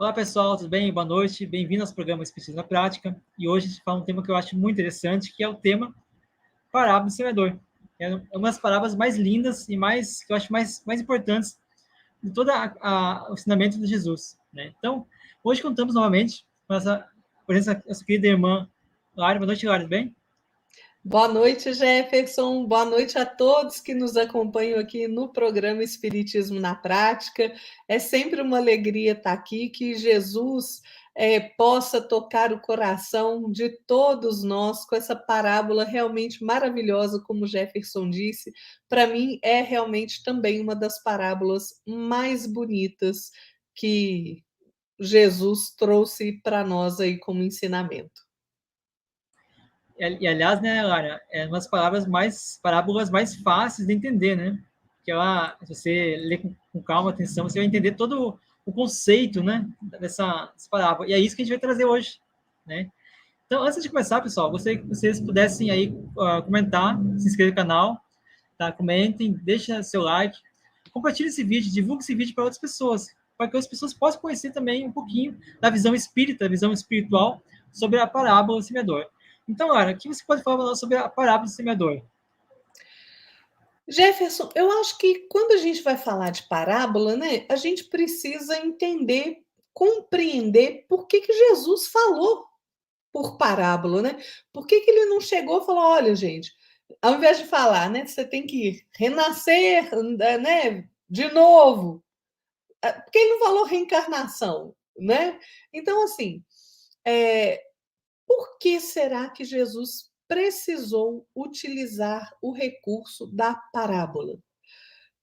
Olá pessoal, tudo bem? Boa noite, bem-vindo ao programa Espiritismo na Prática. E hoje a gente fala um tema que eu acho muito interessante, que é o tema parábola do semeador. É uma das parábolas mais lindas e que eu acho mais importantes de todo o ensinamento de Jesus, né? Então, hoje contamos novamente com essa presença da nossa querida irmã Lara. Boa noite, Lara, tudo bem? Boa noite, Jefferson. Boa noite a todos que nos acompanham aqui no programa Espiritismo na Prática. É sempre uma alegria estar aqui, que Jesus possa tocar o coração de todos nós com essa parábola realmente maravilhosa, como Jefferson disse. Para mim, é realmente também uma das parábolas mais bonitas que Jesus trouxe para nós aí como ensinamento. Aliás, né, Lara, é uma das parábolas mais fáceis de entender, né? Que ela, se você ler com calma, atenção, você vai entender todo o conceito, né, dessa parábola. E é isso que a gente vai trazer hoje, né? Então, antes de começar, pessoal, vocês pudessem aí comentar, se inscrever no canal, tá? Comentem, deixem seu like, compartilhe esse vídeo, divulgue esse vídeo para outras pessoas, para que as pessoas possam conhecer também um pouquinho da visão espírita, da visão espiritual sobre a parábola do semeador. Então, Lara, o que você pode falar sobre a parábola do semeador? Jefferson, eu acho que quando a gente vai falar de parábola, né, a gente precisa entender, compreender por que Jesus falou por parábola, né? Por que ele não chegou e falou: olha, gente, ao invés de falar, né, você tem que renascer, né, de novo, porque ele não falou reencarnação, né? Então, assim, é, por que será que Jesus precisou utilizar o recurso da parábola?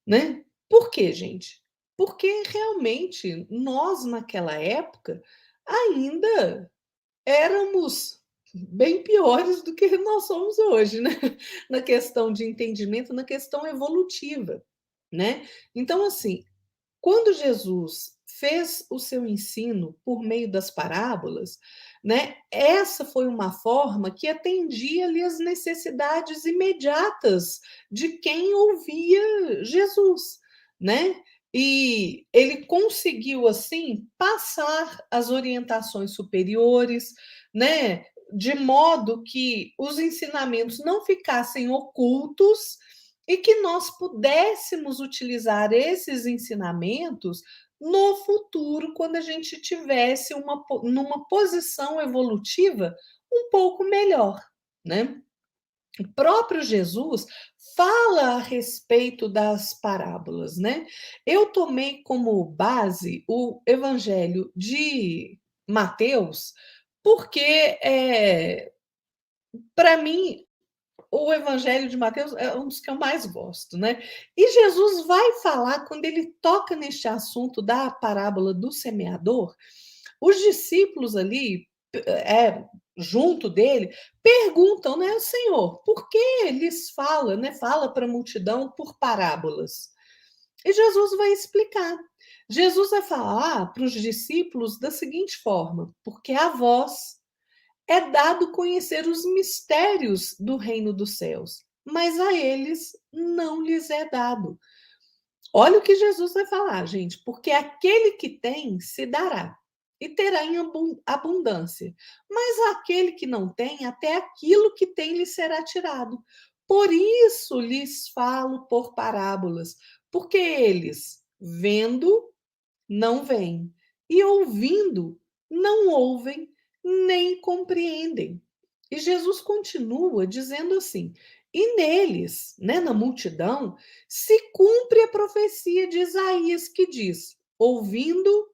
Né? Por quê, gente? Porque realmente nós, naquela época, ainda éramos bem piores do que nós somos hoje, né? Na questão de entendimento, na questão evolutiva, né? Então, assim, quando Jesus fez o seu ensino por meio das parábolas, né? Essa foi uma forma que atendia ali as necessidades imediatas de quem ouvia Jesus, né? E ele conseguiu assim passar as orientações superiores, né? De modo que os ensinamentos não ficassem ocultos e que nós pudéssemos utilizar esses ensinamentos no futuro, quando a gente tivesse numa posição evolutiva um pouco melhor, né? O próprio Jesus fala a respeito das parábolas, né? Eu tomei como base o Evangelho de Mateus, porque para mim o Evangelho de Mateus é um dos que eu mais gosto, né? E Jesus vai falar, quando ele toca neste assunto da parábola do semeador, os discípulos ali, junto dele, perguntam, né, Senhor, por que eles falam, né? Fala para a multidão por parábolas. E Jesus vai explicar. Jesus vai falar para os discípulos da seguinte forma: porque a vós é dado conhecer os mistérios do reino dos céus, mas a eles não lhes é dado. Olha o que Jesus vai falar, gente, porque aquele que tem se dará e terá em abundância, mas aquele que não tem, até aquilo que tem lhe será tirado. Por isso lhes falo por parábolas, porque eles, vendo, não veem, e ouvindo, não ouvem, nem compreendem. E Jesus continua dizendo assim: e neles, né, na multidão, se cumpre a profecia de Isaías que diz: ouvindo,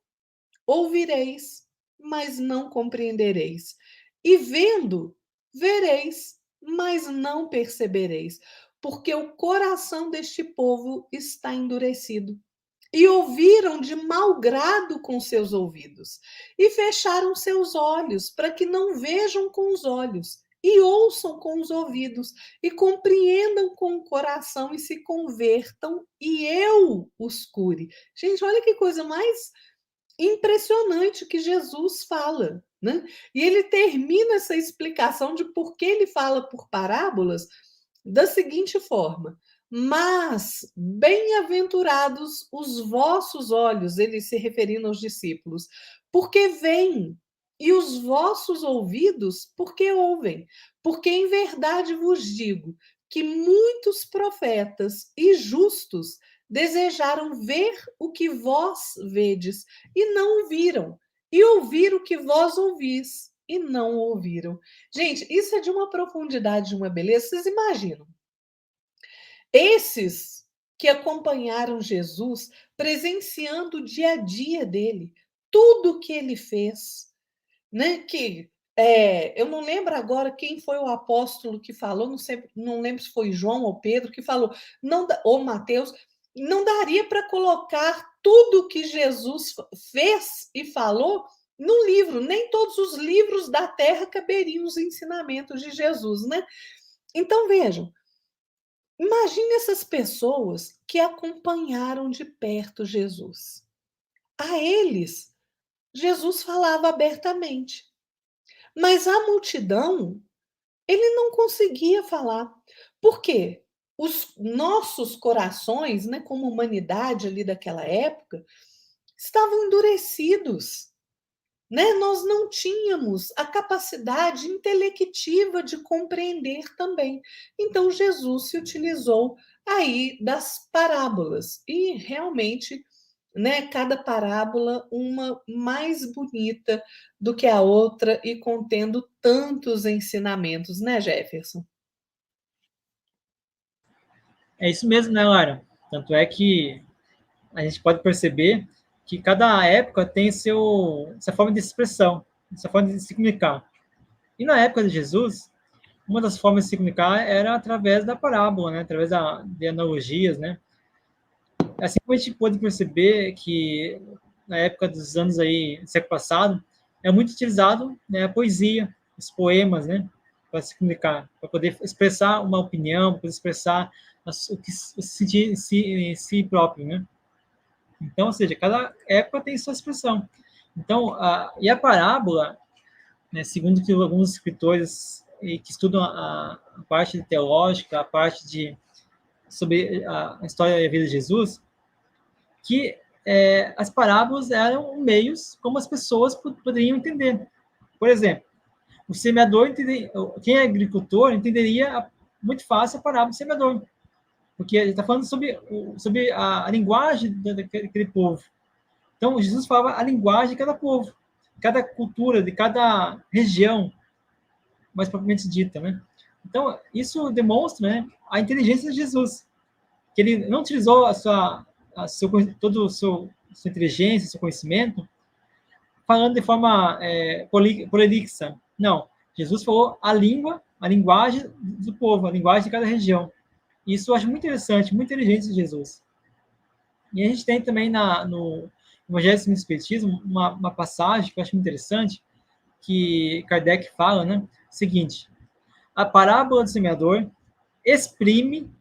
ouvireis, mas não compreendereis, e vendo, vereis, mas não percebereis, porque o coração deste povo está endurecido e ouviram de mau grado com seus ouvidos, e fecharam seus olhos, para que não vejam com os olhos, e ouçam com os ouvidos, e compreendam com o coração, e se convertam, e eu os cure. Gente, olha que coisa mais impressionante que Jesus fala, né? E ele termina essa explicação de por que ele fala por parábolas da seguinte forma: Mas bem-aventurados os vossos olhos, ele se referindo aos discípulos, porque veem, e os vossos ouvidos, porque ouvem. Porque em verdade vos digo que muitos profetas e justos desejaram ver o que vós vedes e não o viram, e ouvir o que vós ouvis e não ouviram. Gente, isso é de uma profundidade, de uma beleza, vocês imaginam? Esses que acompanharam Jesus, presenciando o dia a dia dele, tudo que ele fez, né? Eu não lembro agora quem foi o apóstolo que falou, não sei, não lembro se foi João ou Pedro que falou, não, ou Mateus, não daria para colocar tudo que Jesus fez e falou no livro, nem todos os livros da terra caberiam os ensinamentos de Jesus, né? Então vejam, imagine essas pessoas que acompanharam de perto Jesus. A eles, Jesus falava abertamente, mas a multidão, ele não conseguia falar. Por quê? Os nossos corações, né, como humanidade ali daquela época, estavam endurecidos. Né? Nós não tínhamos a capacidade intelectiva de compreender também. Então, Jesus se utilizou aí das parábolas e realmente, né, cada parábola uma mais bonita do que a outra e contendo tantos ensinamentos, né, Jefferson? É isso mesmo, né, Lara? Tanto é que a gente pode perceber que cada época tem sua forma de expressão, sua forma de se comunicar. E na época de Jesus, uma das formas de se comunicar era através da parábola, né? Através de analogias, né? Assim como a gente pode perceber que na época dos anos aí, do século passado, é muito utilizado, né, a poesia, os poemas, né? Para se comunicar, para poder expressar uma opinião, para expressar o que se sentir em si próprio, né? Então, ou seja, cada época tem sua expressão. Então, e a parábola, né, segundo que alguns escritores que estudam a parte teológica, a parte sobre a história e a vida de Jesus, que as parábolas eram meios como as pessoas poderiam entender. Por exemplo, o semeador, quem é agricultor, entenderia muito fácil a parábola do semeador, porque ele está falando sobre a linguagem daquele povo. Então, Jesus falava a linguagem de cada povo, cada cultura, de cada região, mais propriamente dita, né? Então, isso demonstra, né, a inteligência de Jesus, que ele não utilizou todo sua inteligência, seu conhecimento, falando de forma prolixa. Não, Jesus falou a linguagem do povo, a linguagem de cada região. Isso eu acho muito interessante, muito inteligente de Jesus. E a gente tem também no Evangelho segundo o Espiritismo uma passagem que eu acho muito interessante, que Kardec fala, né? O seguinte: a parábola do semeador exprime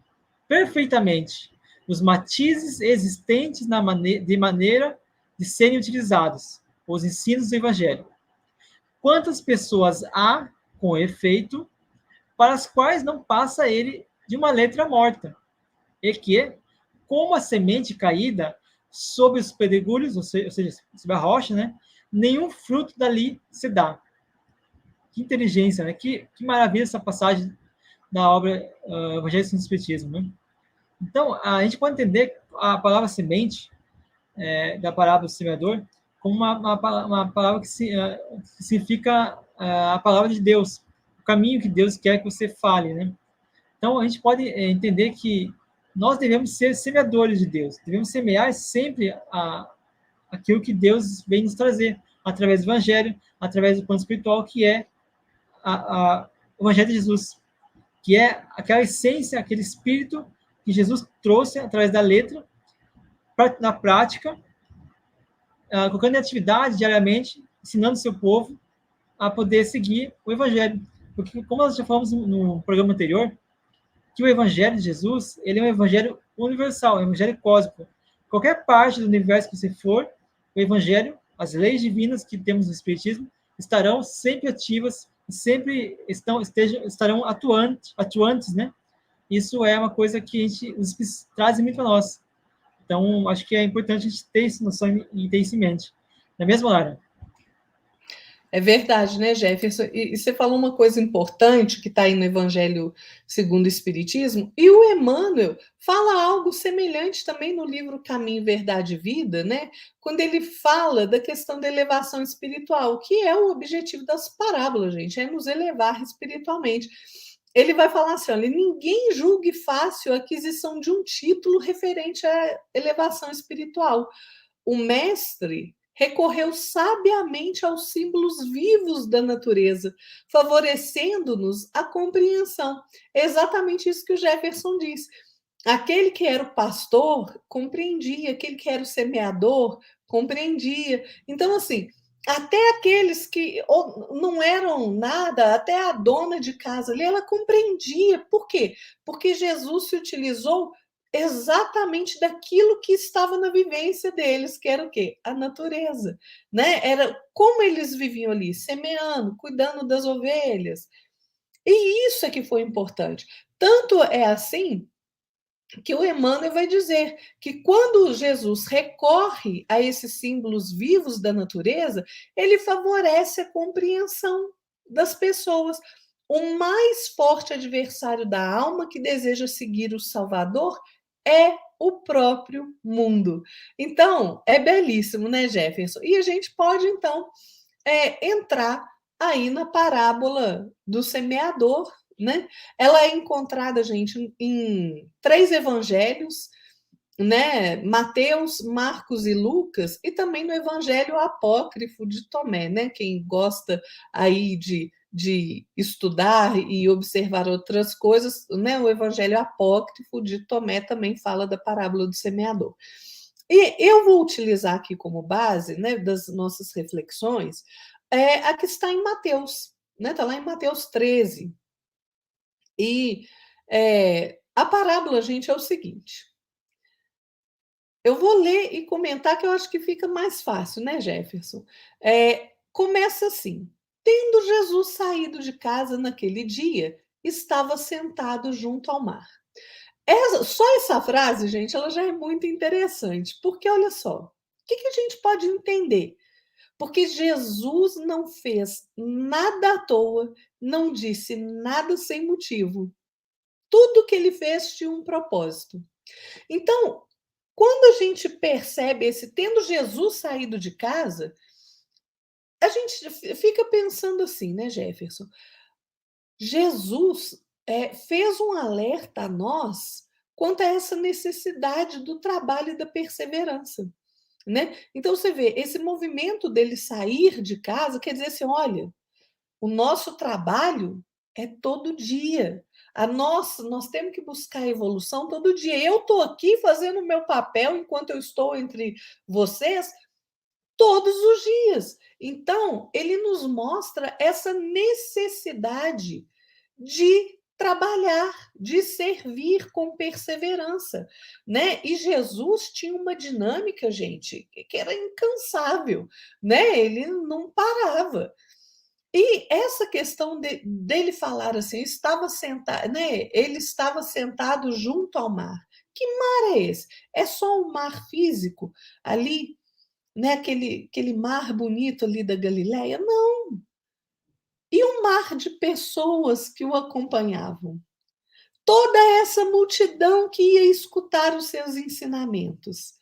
perfeitamente os matizes existentes de maneira de serem utilizados os ensinos do Evangelho. Quantas pessoas há, com efeito, para as quais não passa ele de uma letra morta, e que, como a semente caída sobre os pedregulhos, ou seja, sobre a rocha, né, nenhum fruto dali se dá. Que inteligência, né? Que maravilha essa passagem da obra Evangelho segundo o Espiritismo, né? Então, a gente pode entender a palavra semente, da parábola do semeador, como uma palavra que significa a palavra de Deus, o caminho que Deus quer que você fale, né? Então, a gente pode entender que nós devemos ser semeadores de Deus, devemos semear sempre aquilo que Deus vem nos trazer, através do Evangelho, através do plano espiritual, que é o Evangelho de Jesus, que é aquela essência, aquele espírito que Jesus trouxe através da letra, na prática, colocando em atividade diariamente, ensinando o seu povo a poder seguir o Evangelho. Porque, como nós já falamos no programa anterior, que o Evangelho de Jesus, ele é um Evangelho universal, é um Evangelho cósmico. Qualquer parte do universo que você for, o Evangelho, as leis divinas que temos no Espiritismo, estarão sempre ativas, sempre estarão atuantes, né? isso é uma coisa que os Espíritos trazem muito para nós. Então, acho que é importante a gente ter essa noção e ter isso em mente. Na mesma hora. É verdade, né, Jefferson? E você falou uma coisa importante que está aí no Evangelho segundo o Espiritismo, e o Emmanuel fala algo semelhante também no livro Caminho, Verdade e Vida, né? Quando ele fala da questão da elevação espiritual, que é o objetivo das parábolas, gente, é nos elevar espiritualmente. Ele vai falar assim: olha, ninguém julgue fácil a aquisição de um título referente à elevação espiritual. O mestre recorreu sabiamente aos símbolos vivos da natureza, favorecendo-nos a compreensão. É exatamente isso que o Jefferson diz. Aquele que era o pastor compreendia, aquele que era o semeador compreendia. Então, assim, até aqueles que não eram nada, até a dona de casa ali, ela compreendia. Por quê? Porque Jesus se utilizou exatamente daquilo que estava na vivência deles, que era o quê? A natureza, né? Era como eles viviam ali, semeando, cuidando das ovelhas. E isso é que foi importante. Tanto é assim que o Emmanuel vai dizer que quando Jesus recorre a esses símbolos vivos da natureza, ele favorece a compreensão das pessoas. O mais forte adversário da alma que deseja seguir o Salvador é o próprio mundo. Então, é belíssimo, né, Jefferson? E a gente pode, então, entrar aí na parábola do semeador, né? Ela é encontrada, gente, em 3 evangelhos, né? Mateus, Marcos e Lucas, e também no Evangelho Apócrifo de Tomé, né? Quem gosta aí de estudar e observar outras coisas, né? O Evangelho Apócrifo de Tomé também fala da parábola do semeador. E eu vou utilizar aqui como base, né, das nossas reflexões, a que está em Mateus, né? Está lá em Mateus 13. E a parábola, gente, é o seguinte. Eu vou ler e comentar que eu acho que fica mais fácil, né, Jefferson? Começa assim: tendo Jesus saído de casa naquele dia, estava sentado junto ao mar. Só essa frase, gente, ela já é muito interessante, porque olha só, o que a gente pode entender? Porque Jesus não fez nada à toa, não disse nada sem motivo. Tudo que ele fez tinha um propósito. Então, quando a gente percebe tendo Jesus saído de casa, a gente fica pensando assim, né, Jefferson? Jesus fez um alerta a nós quanto a essa necessidade do trabalho e da perseverança, né? Então você vê esse movimento dele sair de casa, quer dizer assim, olha, o nosso trabalho é todo dia. Nós temos que buscar evolução todo dia. Eu estou aqui fazendo o meu papel enquanto eu estou entre vocês todos os dias. Então, ele nos mostra essa necessidade de trabalhar, de servir com perseverança, né? E Jesus tinha uma dinâmica, gente, que era incansável, né? Ele não parava. E essa questão dele falar assim, estava sentado, né? Ele estava sentado junto ao mar. Que mar é esse? É só um mar físico ali, né? Aquele mar bonito ali da Galileia? Não. E um mar de pessoas que o acompanhavam. Toda essa multidão que ia escutar os seus ensinamentos.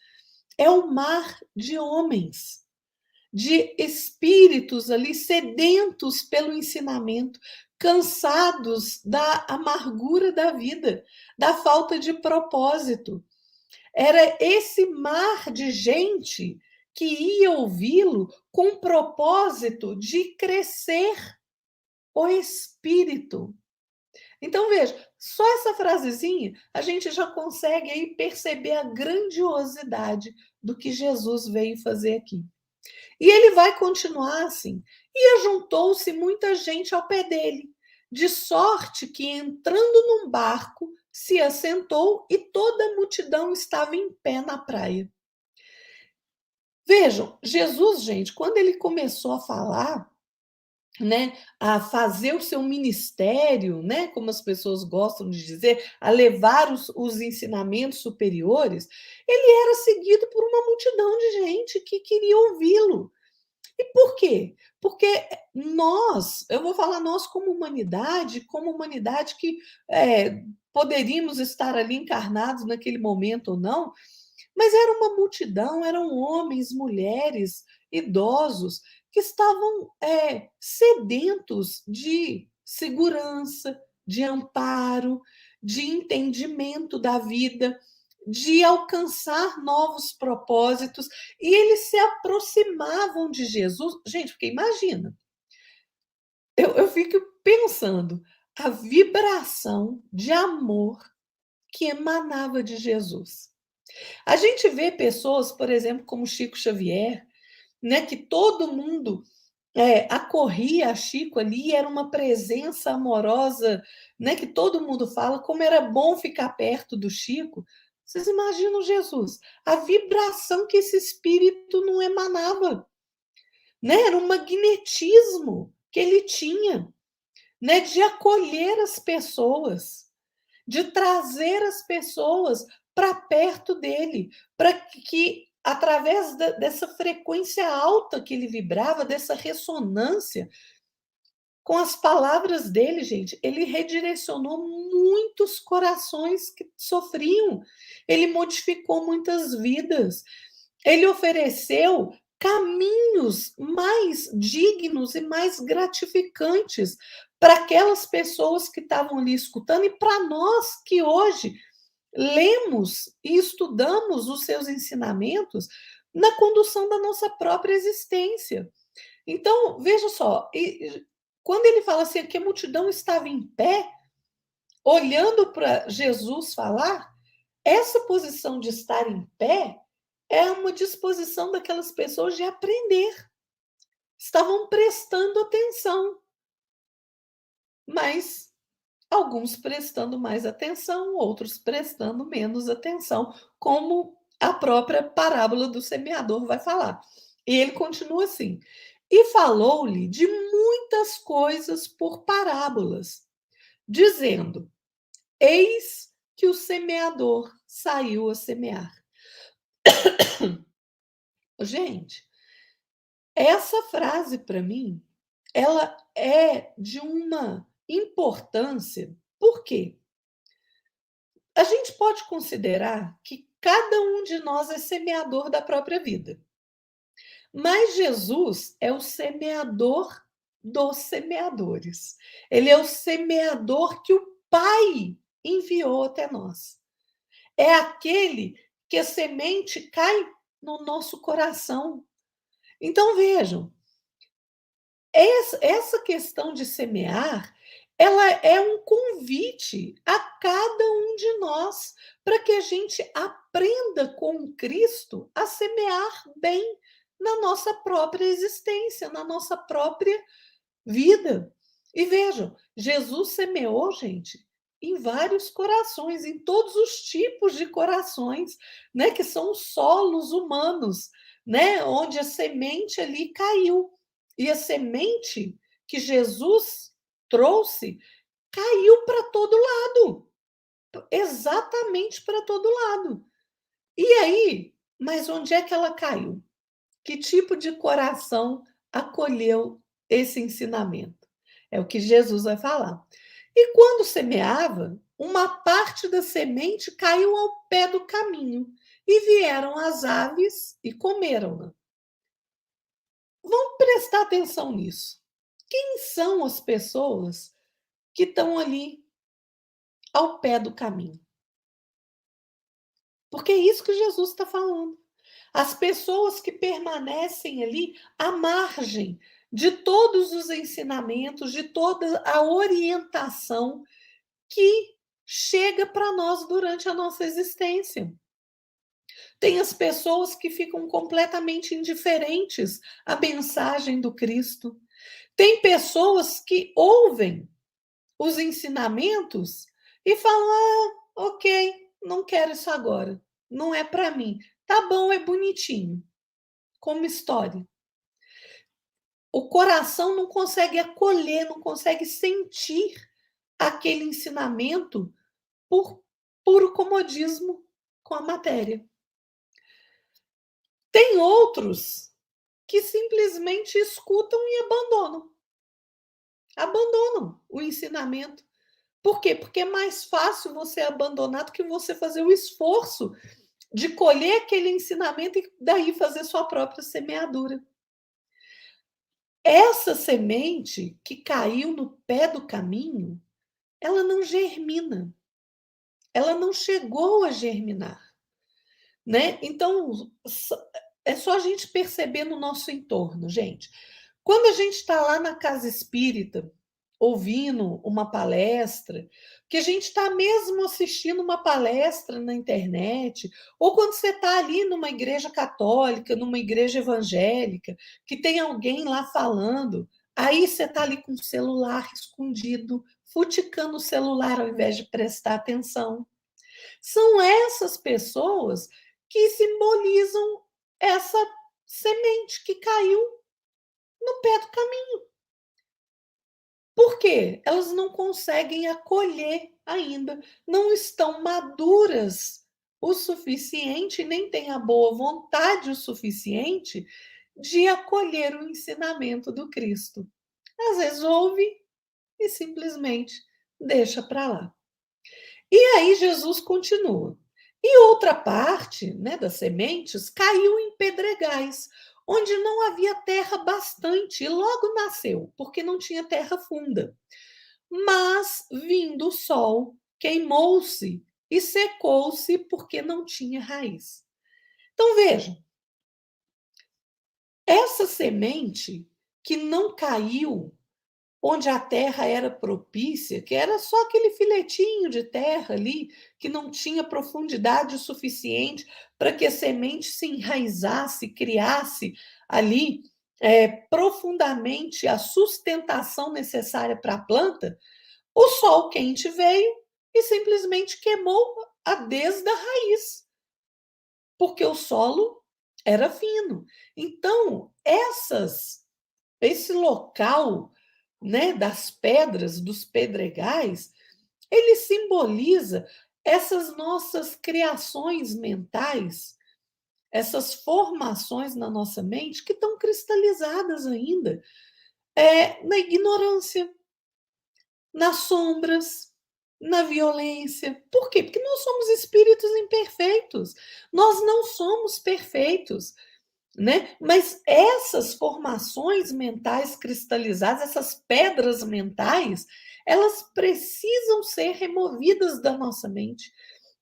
É um mar de homens, de espíritos ali sedentos pelo ensinamento, cansados da amargura da vida, da falta de propósito. Era esse mar de gente que ia ouvi-lo com o propósito de crescer o espírito. Então, veja, só essa frasezinha a gente já consegue aí perceber a grandiosidade do que Jesus veio fazer aqui. E ele vai continuar assim. E ajuntou-se muita gente ao pé dele, de sorte que, entrando num barco, se assentou e toda a multidão estava em pé na praia. Vejam, Jesus, gente, quando ele começou a falar, né, a fazer o seu ministério, né, como as pessoas gostam de dizer, a levar os ensinamentos superiores, ele era seguido por uma multidão de gente que queria ouvi-lo. E por quê? Porque nós, eu vou falar nós como humanidade que poderíamos estar ali encarnados naquele momento ou não, mas era uma multidão, eram homens, mulheres, idosos, que estavam sedentos de segurança, de amparo, de entendimento da vida, de alcançar novos propósitos, e eles se aproximavam de Jesus. Gente, porque imagina, eu fico pensando a vibração de amor que emanava de Jesus. A gente vê pessoas, por exemplo, como Chico Xavier, né, que todo mundo acorria a Chico ali, era uma presença amorosa, né, que todo mundo fala como era bom ficar perto do Chico. Vocês imaginam Jesus, a vibração que esse espírito não emanava, né? Era um magnetismo que ele tinha, né, de acolher as pessoas, de trazer as pessoas para perto dele, para que, através dessa frequência alta que ele vibrava, dessa ressonância, com as palavras dele, gente, ele redirecionou muitos corações que sofriam, ele modificou muitas vidas, ele ofereceu caminhos mais dignos e mais gratificantes para aquelas pessoas que estavam ali escutando e para nós que hoje lemos e estudamos os seus ensinamentos na condução da nossa própria existência. Então, veja só, quando ele fala assim que a multidão estava em pé, olhando para Jesus falar, essa posição de estar em pé é uma disposição daquelas pessoas de aprender. Estavam prestando atenção, mas alguns prestando mais atenção, outros prestando menos atenção, como a própria parábola do semeador vai falar. E ele continua assim: e falou-lhe de muitas coisas por parábolas, dizendo: eis que o semeador saiu a semear. Gente, essa frase para mim, ela é de uma importância. Por quê? A gente pode considerar que cada um de nós é semeador da própria vida. Mas Jesus é o semeador dos semeadores. Ele é o semeador que o Pai enviou até nós. É aquele que a semente cai no nosso coração. Então vejam, essa questão de semear, ela é um convite a cada um de nós para que a gente aprenda com Cristo a semear bem na nossa própria existência, na nossa própria vida. E vejam, Jesus semeou, gente, em vários corações, em todos os tipos de corações, né, que são os solos humanos, né, onde a semente ali caiu. E a semente que Jesus trouxe caiu para todo lado, exatamente para todo lado. E aí, mas onde é que ela caiu? Que tipo de coração acolheu esse ensinamento? É o que Jesus vai falar. E quando semeava, uma parte da semente caiu ao pé do caminho, e vieram as aves e comeram-na. Vamos prestar atenção nisso. Quem são as pessoas que estão ali ao pé do caminho? Porque é isso que Jesus está falando. As pessoas que permanecem ali à margem de todos os ensinamentos, de toda a orientação que chega para nós durante a nossa existência. Tem as pessoas que ficam completamente indiferentes à mensagem do Cristo. Tem pessoas que ouvem os ensinamentos e falam: ah, ok, não quero isso agora, não é para mim. Tá bom, é bonitinho, como história. o coração não consegue acolher, não consegue sentir aquele ensinamento por puro comodismo com a matéria. Tem outros que simplesmente escutam e abandonam. Abandonam o ensinamento. Por quê? Porque é mais fácil você abandonar do que você fazer o esforço de colher aquele ensinamento e daí fazer sua própria semeadura. Essa semente que caiu no pé do caminho, ela não germina. Ela não chegou a germinar, né? Então, é só a gente perceber no nosso entorno, gente. Quando a gente está lá na casa espírita, ouvindo uma palestra, que a gente está mesmo assistindo uma palestra na internet, ou quando você está ali numa igreja católica, numa igreja evangélica, que tem alguém lá falando, aí você está ali com o celular escondido, futicando o celular ao invés de prestar atenção. São essas pessoas que simbolizam essa semente que caiu no pé do caminho. Por quê? Elas não conseguem acolher ainda, não estão maduras o suficiente, nem têm a boa vontade o suficiente de acolher o ensinamento do Cristo. Às vezes ouve e simplesmente deixa para lá. E aí Jesus continua. E outra parte, né, das sementes caiu em pedregais, onde não havia terra bastante, e logo nasceu, porque não tinha terra funda. Mas, vindo o sol, queimou-se e secou-se, porque não tinha raiz. Então, vejam, essa semente que não caiu onde a terra era propícia, que era só aquele filetinho de terra ali, que não tinha profundidade suficiente para que a semente se enraizasse, criasse ali profundamente a sustentação necessária para a planta, o sol quente veio e simplesmente queimou a desde a raiz, porque o solo era fino. Então, esse local, né, das pedras, dos pedregais, ele simboliza essas nossas criações mentais, essas formações na nossa mente que estão cristalizadas ainda na ignorância, nas sombras, na violência. Por quê? Porque nós somos espíritos imperfeitos. Nós não somos perfeitos, né? Mas essas formações mentais cristalizadas, essas pedras mentais, elas precisam ser removidas da nossa mente.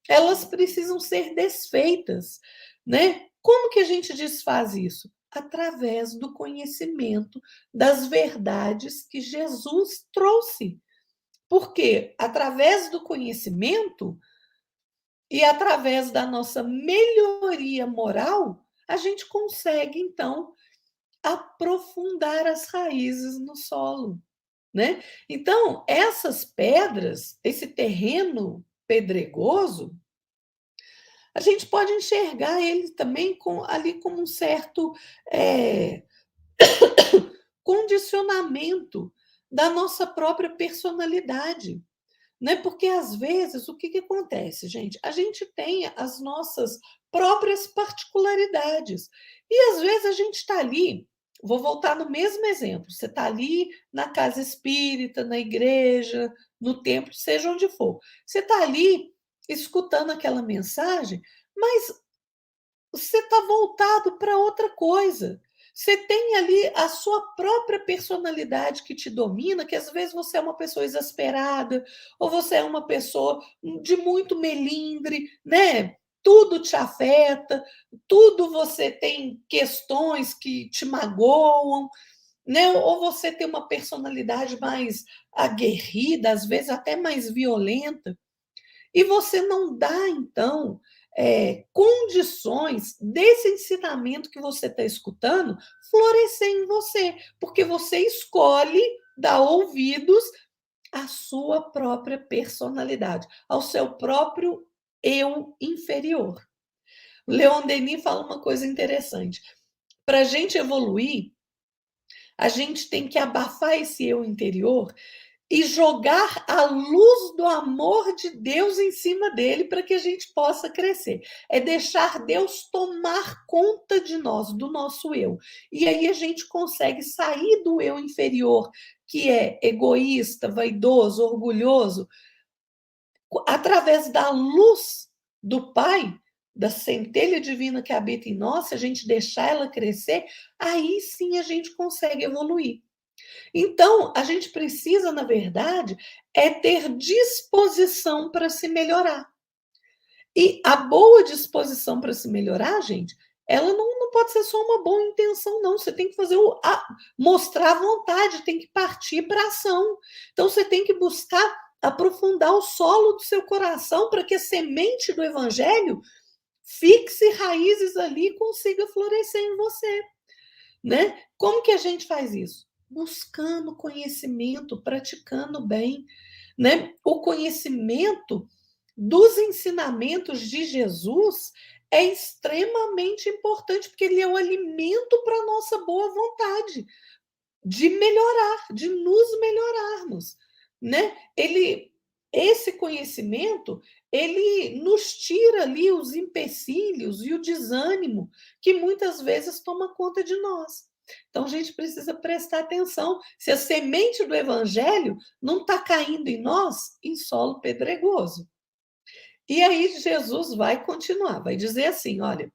Elas precisam ser desfeitas, né? Como que a gente desfaz isso? Através do conhecimento das verdades que Jesus trouxe. Porque através do conhecimento e através da nossa melhoria moral, a gente consegue, então, aprofundar as raízes no solo, né? Então, essas pedras, esse terreno pedregoso, a gente pode enxergar ele também ali como um certo condicionamento da nossa própria personalidade. Né? Porque às vezes o que acontece, gente? A gente tem as nossas próprias particularidades. E às vezes a gente está ali, vou voltar no mesmo exemplo, você está ali na casa espírita, na igreja, no templo, seja onde for. Você está ali escutando aquela mensagem, mas você está voltado para outra coisa. Você tem ali a sua própria personalidade que te domina, que às vezes você é uma pessoa exasperada, ou você é uma pessoa de muito melindre, né? Tudo te afeta, tudo você tem questões que te magoam, né? Ou você tem uma personalidade mais aguerrida, às vezes até mais violenta. E você não dá, então, condições desse ensinamento que você está escutando florescer em você, porque você escolhe dar ouvidos à sua própria personalidade, ao seu próprio eu inferior. Leon Denis fala uma coisa interessante. Para a gente evoluir, A gente tem que abafar esse eu interior e jogar a luz do amor de Deus em cima dele para que a gente possa crescer. É deixar Deus tomar conta de nós, do nosso eu. E aí a gente consegue sair do eu inferior, que é egoísta, vaidoso, orgulhoso, através da luz do Pai, da centelha divina que habita em nós, se a gente deixar ela crescer, aí sim a gente consegue evoluir. Então, a gente precisa, na verdade, é ter disposição para se melhorar. E a boa disposição para se melhorar, gente, ela não pode ser só uma boa intenção, não. Você tem que fazer mostrar a vontade, tem que partir para a ação. Então, você tem que buscar aprofundar o solo do seu coração para que a semente do evangelho fixe raízes ali e consiga florescer em você, né? Como que a gente faz isso? Buscando conhecimento, praticando bem, né? O conhecimento dos ensinamentos de Jesus é extremamente importante, porque ele é o alimento para a nossa boa vontade de melhorar, de nos melhorarmos, né? Esse conhecimento, ele nos tira ali os empecilhos e o desânimo que muitas vezes toma conta de nós. Então, a gente precisa prestar atenção se a semente do evangelho não está caindo em nós em solo pedregoso. E aí Jesus vai continuar, vai dizer assim, olha,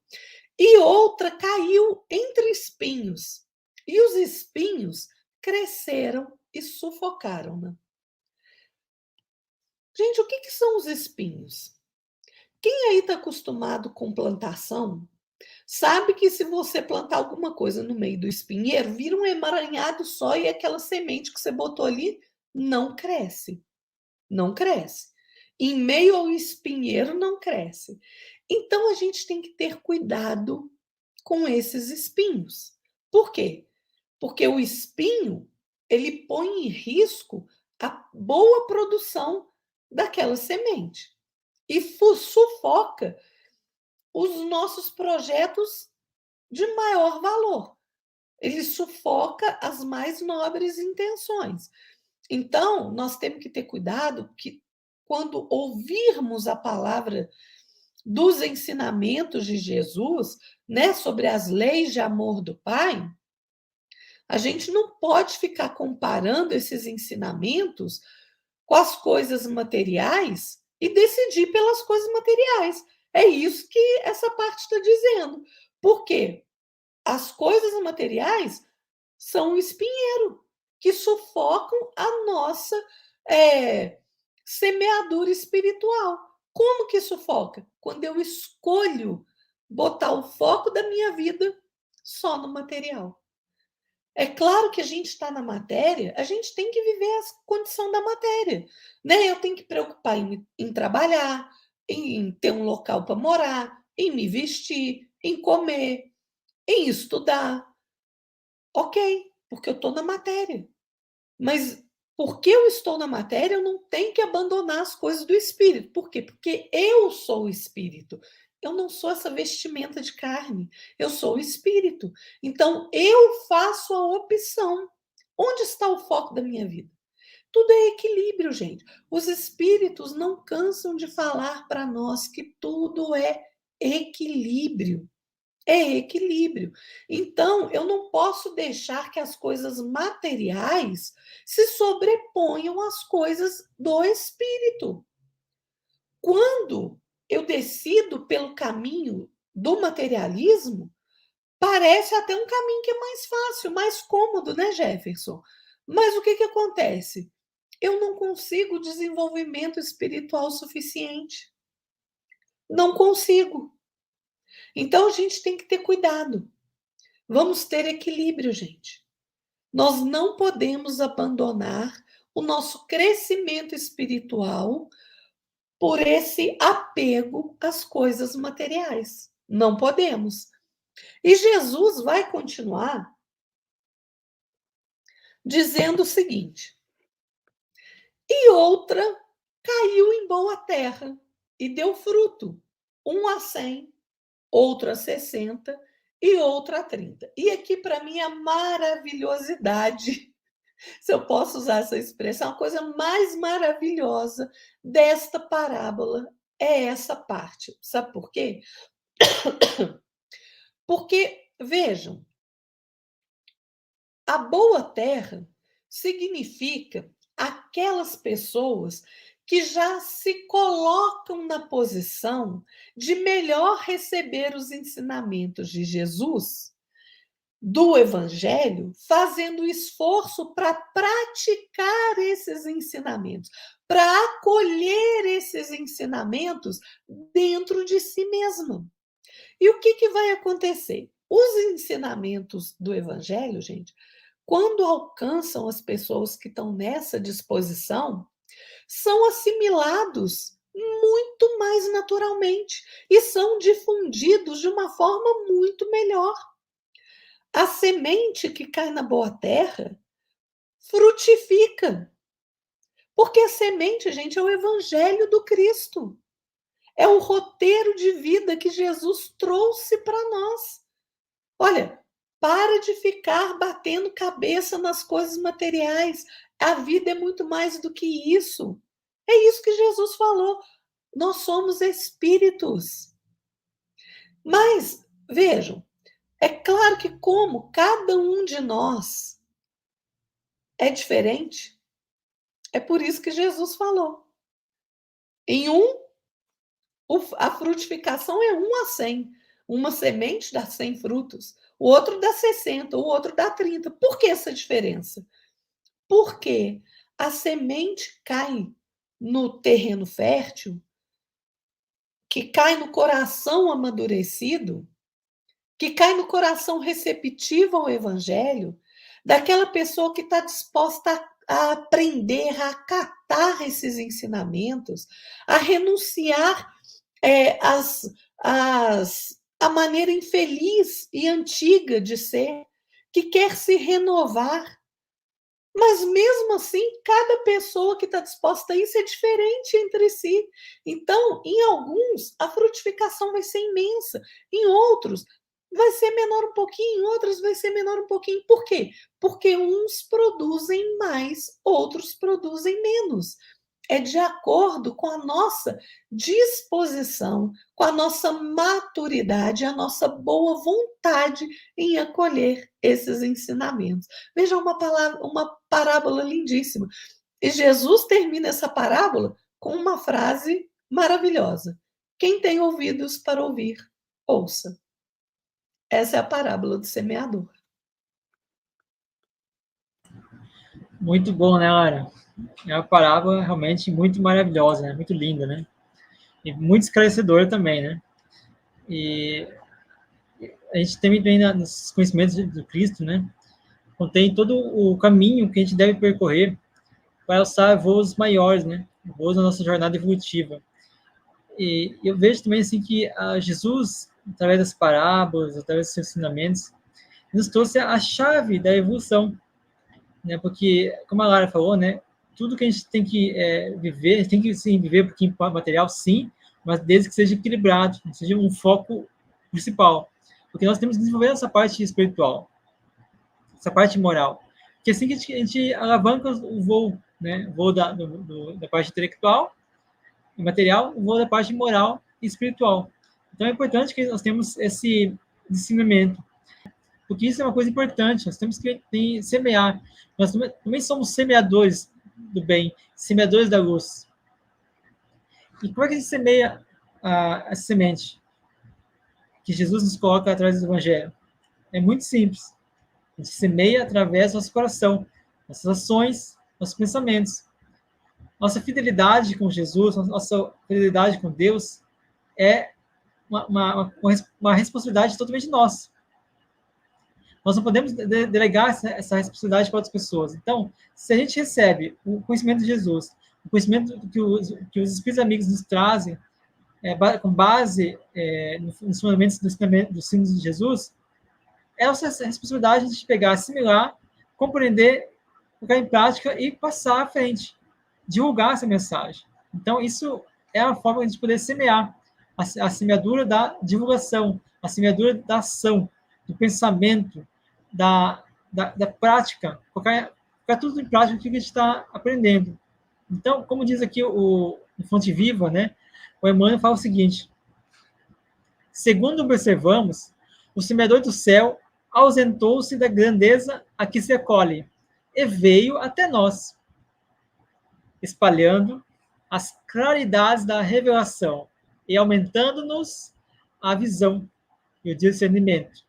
e outra caiu entre espinhos, e os espinhos cresceram e sufocaram-na. Gente, o que são os espinhos? Quem aí está acostumado com plantação, sabe que se você plantar alguma coisa no meio do espinheiro, vira um emaranhado só e aquela semente que você botou ali não cresce. Não cresce. Em meio ao espinheiro não cresce. Então a gente tem que ter cuidado com esses espinhos. Por quê? Porque o espinho, ele põe em risco a boa produção daquela semente e sufoca os nossos projetos de maior valor. Ele sufoca as mais nobres intenções. Então, nós temos que ter cuidado que quando ouvirmos a palavra dos ensinamentos de Jesus, né, sobre as leis de amor do Pai, a gente não pode ficar comparando esses ensinamentos com as coisas materiais e decidir pelas coisas materiais. É isso que essa parte está dizendo. Por quê? As coisas materiais são o espinheiro que sufocam a nossa semeadura espiritual. Como que sufoca? Quando eu escolho botar o foco da minha vida só no material. É claro que a gente está na matéria, a gente tem que viver a condição da matéria. Né? Eu tenho que preocupar em trabalhar, em ter um local para morar, em me vestir, em comer, em estudar. Ok, porque eu estou na matéria. Mas porque eu estou na matéria, eu não tenho que abandonar as coisas do espírito. Por quê? Porque eu sou o espírito. Eu não sou essa vestimenta de carne. Eu sou o espírito. Então, eu faço a opção. Onde está o foco da minha vida? Tudo é equilíbrio, gente. Os espíritos não cansam de falar para nós que tudo é equilíbrio. É equilíbrio. Então, eu não posso deixar que as coisas materiais se sobreponham às coisas do espírito. Quando eu decido pelo caminho do materialismo, parece até um caminho que é mais fácil, mais cômodo, né, Jefferson? Mas o que acontece? Eu não consigo desenvolvimento espiritual suficiente. Não consigo. Então, a gente tem que ter cuidado. Vamos ter equilíbrio, gente. Nós não podemos abandonar o nosso crescimento espiritual por esse apego às coisas materiais. Não podemos. E Jesus vai continuar dizendo o seguinte: e outra caiu em boa terra e deu fruto, um a 100, outro a 60 e outro a 30. E aqui, para mim, a maravilhosidade, se eu posso usar essa expressão, a coisa mais maravilhosa desta parábola é essa parte. Sabe por quê? Porque, vejam, a boa terra significa aquelas pessoas que já se colocam na posição de melhor receber os ensinamentos de Jesus, do Evangelho, fazendo esforço para praticar esses ensinamentos, para acolher esses ensinamentos dentro de si mesma. E o que vai acontecer? Os ensinamentos do Evangelho, gente, quando alcançam as pessoas que estão nessa disposição, são assimilados muito mais naturalmente e são difundidos de uma forma muito melhor. A semente que cai na boa terra frutifica. Porque a semente, gente, é o Evangelho do Cristo. É o roteiro de vida que Jesus trouxe para nós. Olha, para de ficar batendo cabeça nas coisas materiais. A vida é muito mais do que isso. É isso que Jesus falou. Nós somos espíritos. Mas, vejam, é claro que como cada um de nós é diferente, é por isso que Jesus falou. Em a frutificação é 1 a 100. Uma semente dá 100 frutos, o outro dá 60, o outro dá 30. Por que essa diferença? Porque a semente cai no terreno fértil, que cai no coração amadurecido, que cai no coração receptivo ao Evangelho, daquela pessoa que está disposta a aprender, a acatar esses ensinamentos, a renunciar a maneira infeliz e antiga de ser, que quer se renovar. Mas mesmo assim, cada pessoa que está disposta a isso é diferente entre si. Então, em alguns, a frutificação vai ser imensa, em outros, vai ser menor um pouquinho, em outros vai ser menor um pouquinho. Por quê? Porque uns produzem mais, outros produzem menos. É de acordo com a nossa disposição, com a nossa maturidade, a nossa boa vontade em acolher esses ensinamentos. Veja uma parábola lindíssima. E Jesus termina essa parábola com uma frase maravilhosa. Quem tem ouvidos para ouvir, ouça. Essa é a parábola do semeador. Muito bom, né, Lara? É uma parábola realmente muito maravilhosa, né? Muito linda, né? E muito esclarecedora também, né? E a gente também nos conhecimentos do Cristo, né? Contém todo o caminho que a gente deve percorrer para alçar voos maiores, né? Voos na nossa jornada evolutiva. E eu vejo também assim que Jesus, através das parábolas, através dos seus ensinamentos, nos trouxe a chave da evolução, né? Porque, como a Lara falou, né? Tudo que a gente tem que viver, a gente tem que sim, viver um pouquinho material, sim, mas desde que seja equilibrado, seja um foco principal. Porque nós temos que desenvolver essa parte espiritual, essa parte moral. Porque assim que a gente alavanca o voo, né? O voo da parte intelectual e material, o voo da parte moral e espiritual. Então é importante que nós temos esse discernimento, porque isso é uma coisa importante, nós temos que semear. Nós também somos semeadores do bem, semeadores da luz. E como é que a gente semeia a semente que Jesus nos coloca através do Evangelho? É muito simples. A gente semeia através do nosso coração, nossas ações, nossos pensamentos. Nossa fidelidade com Jesus, nossa fidelidade com Deus é uma responsabilidade totalmente nossa. Nós não podemos delegar essa responsabilidade para outras pessoas. Então, se a gente recebe o conhecimento de Jesus, o conhecimento que os Espíritos Amigos nos trazem, com base nos fundamentos dos ensinos de Jesus, é nossa responsabilidade de pegar, assimilar, compreender, colocar em prática e passar à frente, divulgar essa mensagem. Então, isso é uma forma de a gente poder semear, a semeadura da divulgação, a semeadura da ação, do pensamento, da prática, colocar tudo em prática o que a gente está aprendendo. Então, como diz aqui o Fonte Viva, né, o Emmanuel fala o seguinte: segundo observamos, o semeador do céu ausentou-se da grandeza a que se acolhe e veio até nós, espalhando as claridades da revelação e aumentando-nos a visão e o discernimento.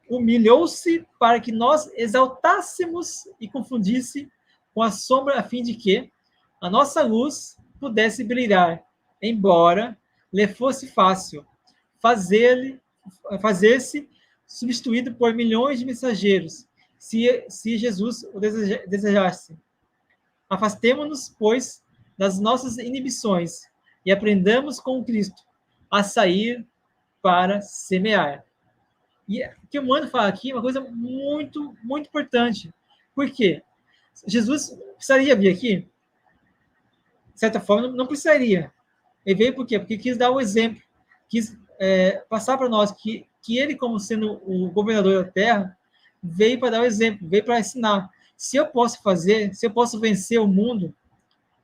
Humilhou-se para que nós exaltássemos e confundisse com a sombra, a fim de que a nossa luz pudesse brilhar, embora lhe fosse fácil fazer-se substituído por milhões de mensageiros, se Jesus o desejasse. Afastemo-nos, pois, das nossas inibições e aprendamos com Cristo a sair para semear. E o que o Mano fala aqui é uma coisa muito, muito importante. Por quê? Jesus precisaria vir aqui? De certa forma, não precisaria. Ele veio por quê? Porque quis dar o exemplo, quis passar para nós que ele, como sendo o governador da terra, veio para dar o exemplo, veio para ensinar. Se eu posso fazer, se eu posso vencer o mundo,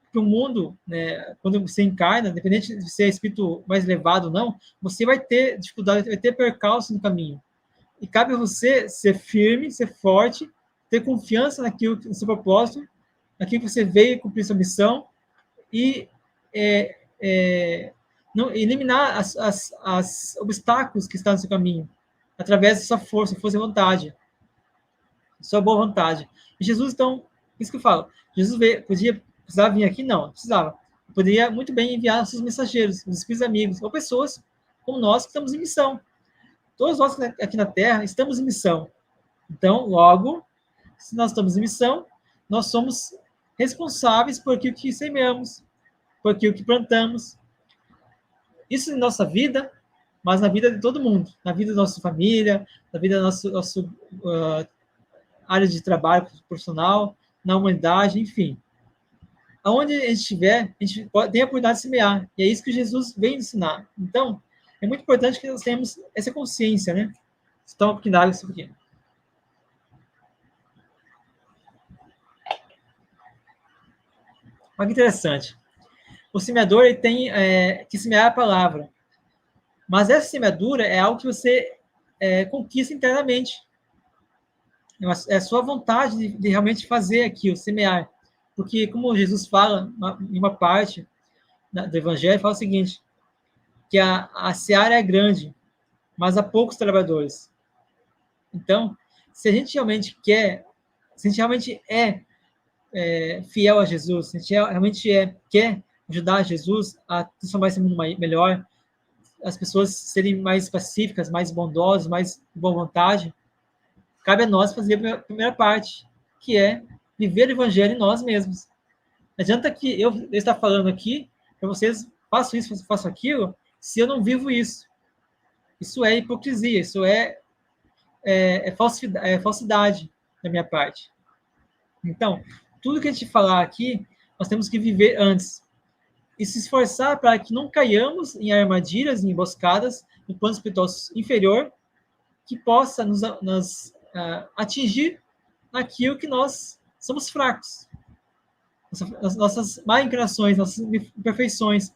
porque o mundo, né, quando você encarna, independente de ser espírito mais elevado ou não, você vai ter dificuldade, vai ter percalço no caminho. E cabe a você ser firme, ser forte, ter confiança naquilo, no seu propósito, naquilo que você veio cumprir sua missão e não, eliminar as obstáculos que estão no seu caminho, através da sua força e vontade, sua boa vontade. E Jesus, então, isso que eu falo, Jesus precisava vir aqui? Não precisava. Poderia muito bem enviar seus mensageiros, os espíritos amigos, ou pessoas como nós que estamos em missão. Todos nós aqui na Terra estamos em missão. Então, logo, se nós estamos em missão, nós somos responsáveis por aquilo que semeamos, por aquilo que plantamos. Isso em nossa vida, mas na vida de todo mundo. Na vida da nossa família, na vida da nossa área de trabalho profissional, na humanidade, enfim. Aonde a gente estiver, a gente tem a oportunidade de semear. E é isso que Jesus vem ensinar. Então, é muito importante que nós tenhamos essa consciência, né? Toma um pouquinho d'água, isso aqui. Olha que interessante. O semeador ele tem que semear a palavra. Mas essa semeadura é algo que você conquista internamente. É a sua vontade de realmente fazer aquilo, semear. Porque, como Jesus fala em uma parte do Evangelho, fala o seguinte, que a seara é grande, mas há poucos trabalhadores. Então, se a gente realmente quer, se a gente realmente é fiel a Jesus, se a gente realmente quer ajudar Jesus a transformar esse mundo melhor, as pessoas serem mais pacíficas, mais bondosas, mais de boa vontade, cabe a nós fazer a primeira parte, que é viver o evangelho em nós mesmos. Não adianta que eu estar falando aqui para vocês, faço isso, faço aquilo, se eu não vivo isso. Isso é hipocrisia, isso é falsidade da minha parte. Então, tudo que a gente falar aqui, nós temos que viver antes. E se esforçar para que não caiamos em armadilhas, em emboscadas, no plano espiritual inferior, que possa nos atingir naquilo que nós somos fracos. Nossas má inclinações, nossas imperfeições.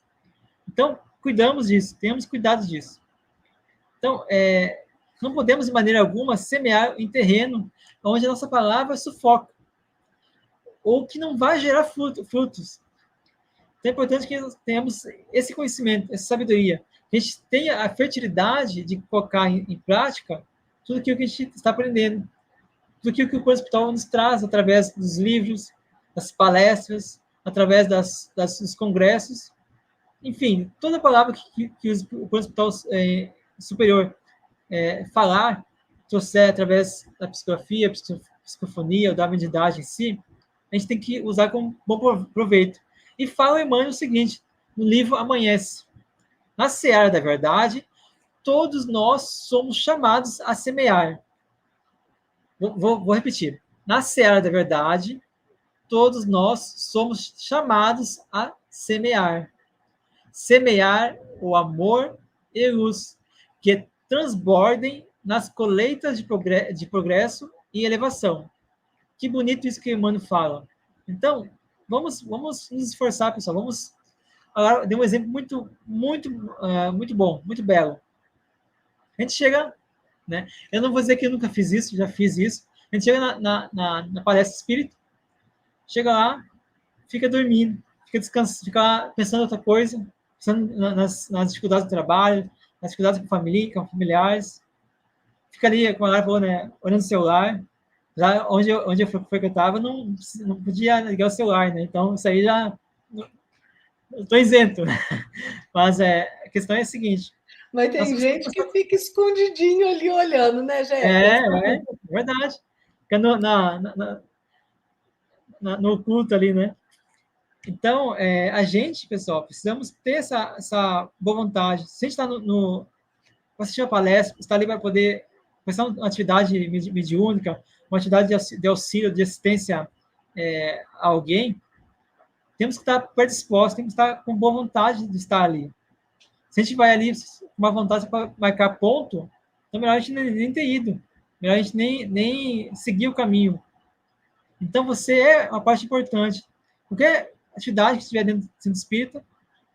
Então, cuidamos disso, temos cuidado disso. Então, não podemos, de maneira alguma, semear em terreno onde a nossa palavra sufoca, ou que não vai gerar frutos. Então, é importante que nós tenhamos esse conhecimento, essa sabedoria, que a gente tenha a fertilidade de colocar em prática tudo aquilo que a gente está aprendendo, tudo aquilo que o plano espiritual nos traz através dos livros, das palestras, através dos congressos, enfim, toda palavra que o plano espiritual superior falar, trouxer através da psicografia, psicofonia, ou da mediunidade em si, a gente tem que usar com bom proveito. E fala Emmanuel o seguinte, no livro Amanhece: na seara da verdade, todos nós somos chamados a semear. Vou repetir. Na seara da verdade, todos nós somos chamados a semear. Semear o amor e luz, que transbordem nas colheitas de progresso e elevação. Que bonito isso que o Emmanuel fala. Então, vamos nos esforçar, pessoal. Vamos. Agora, dei um exemplo muito bom, muito belo. A gente chega, né? Eu não vou dizer que eu nunca fiz isso, já fiz isso. A gente chega na palestra espírita, chega lá, fica dormindo, fica descansando, fica lá pensando em outra coisa, pensando nas dificuldades do trabalho, nas dificuldades com família, com familiares. Fica ali, como ela falou, né? Olhando o celular. Já onde eu frequentava, não podia ligar o celular, né? Então, isso aí já. Estou isento, né? Mas a questão é a seguinte. Mas tem gente que fica escondidinho ali olhando, né, Jefferson? É verdade. Fica no oculto ali, né? Então, a gente, pessoal, precisamos ter essa boa vontade. Se a gente está assistir a palestra, está ali para poder começar uma atividade mediúnica, uma atividade de auxílio, de assistência a alguém, temos que estar predispostos, temos que estar com boa vontade de estar ali. Se a gente vai ali com uma vontade para marcar ponto, então melhor a gente nem ter ido, melhor a gente nem seguir o caminho. Então você é uma parte importante. Qualquer atividade que estiver dentro do centro espírita,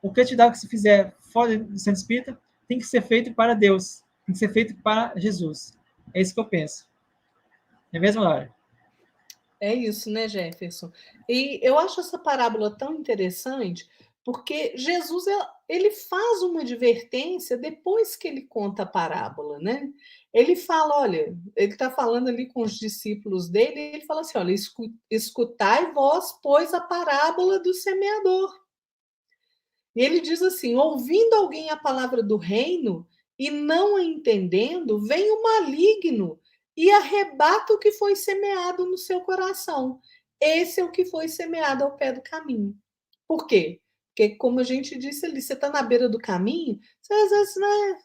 qualquer atividade que você fizer fora do centro espírita, tem que ser feito para Deus, tem que ser feito para Jesus. É isso que eu penso. Não é mesmo, Lara? É isso, né, Jefferson? E eu acho essa parábola tão interessante, porque Jesus ele faz uma advertência depois que ele conta a parábola, né? Ele fala, olha, ele está falando ali com os discípulos dele, e ele fala assim, olha, escutai vós, pois, a parábola do semeador. E ele diz assim, ouvindo alguém a palavra do reino e não a entendendo, vem o maligno e arrebata o que foi semeado no seu coração. Esse é o que foi semeado ao pé do caminho. Por quê? Porque, como a gente disse ali, você está na beira do caminho, você às vezes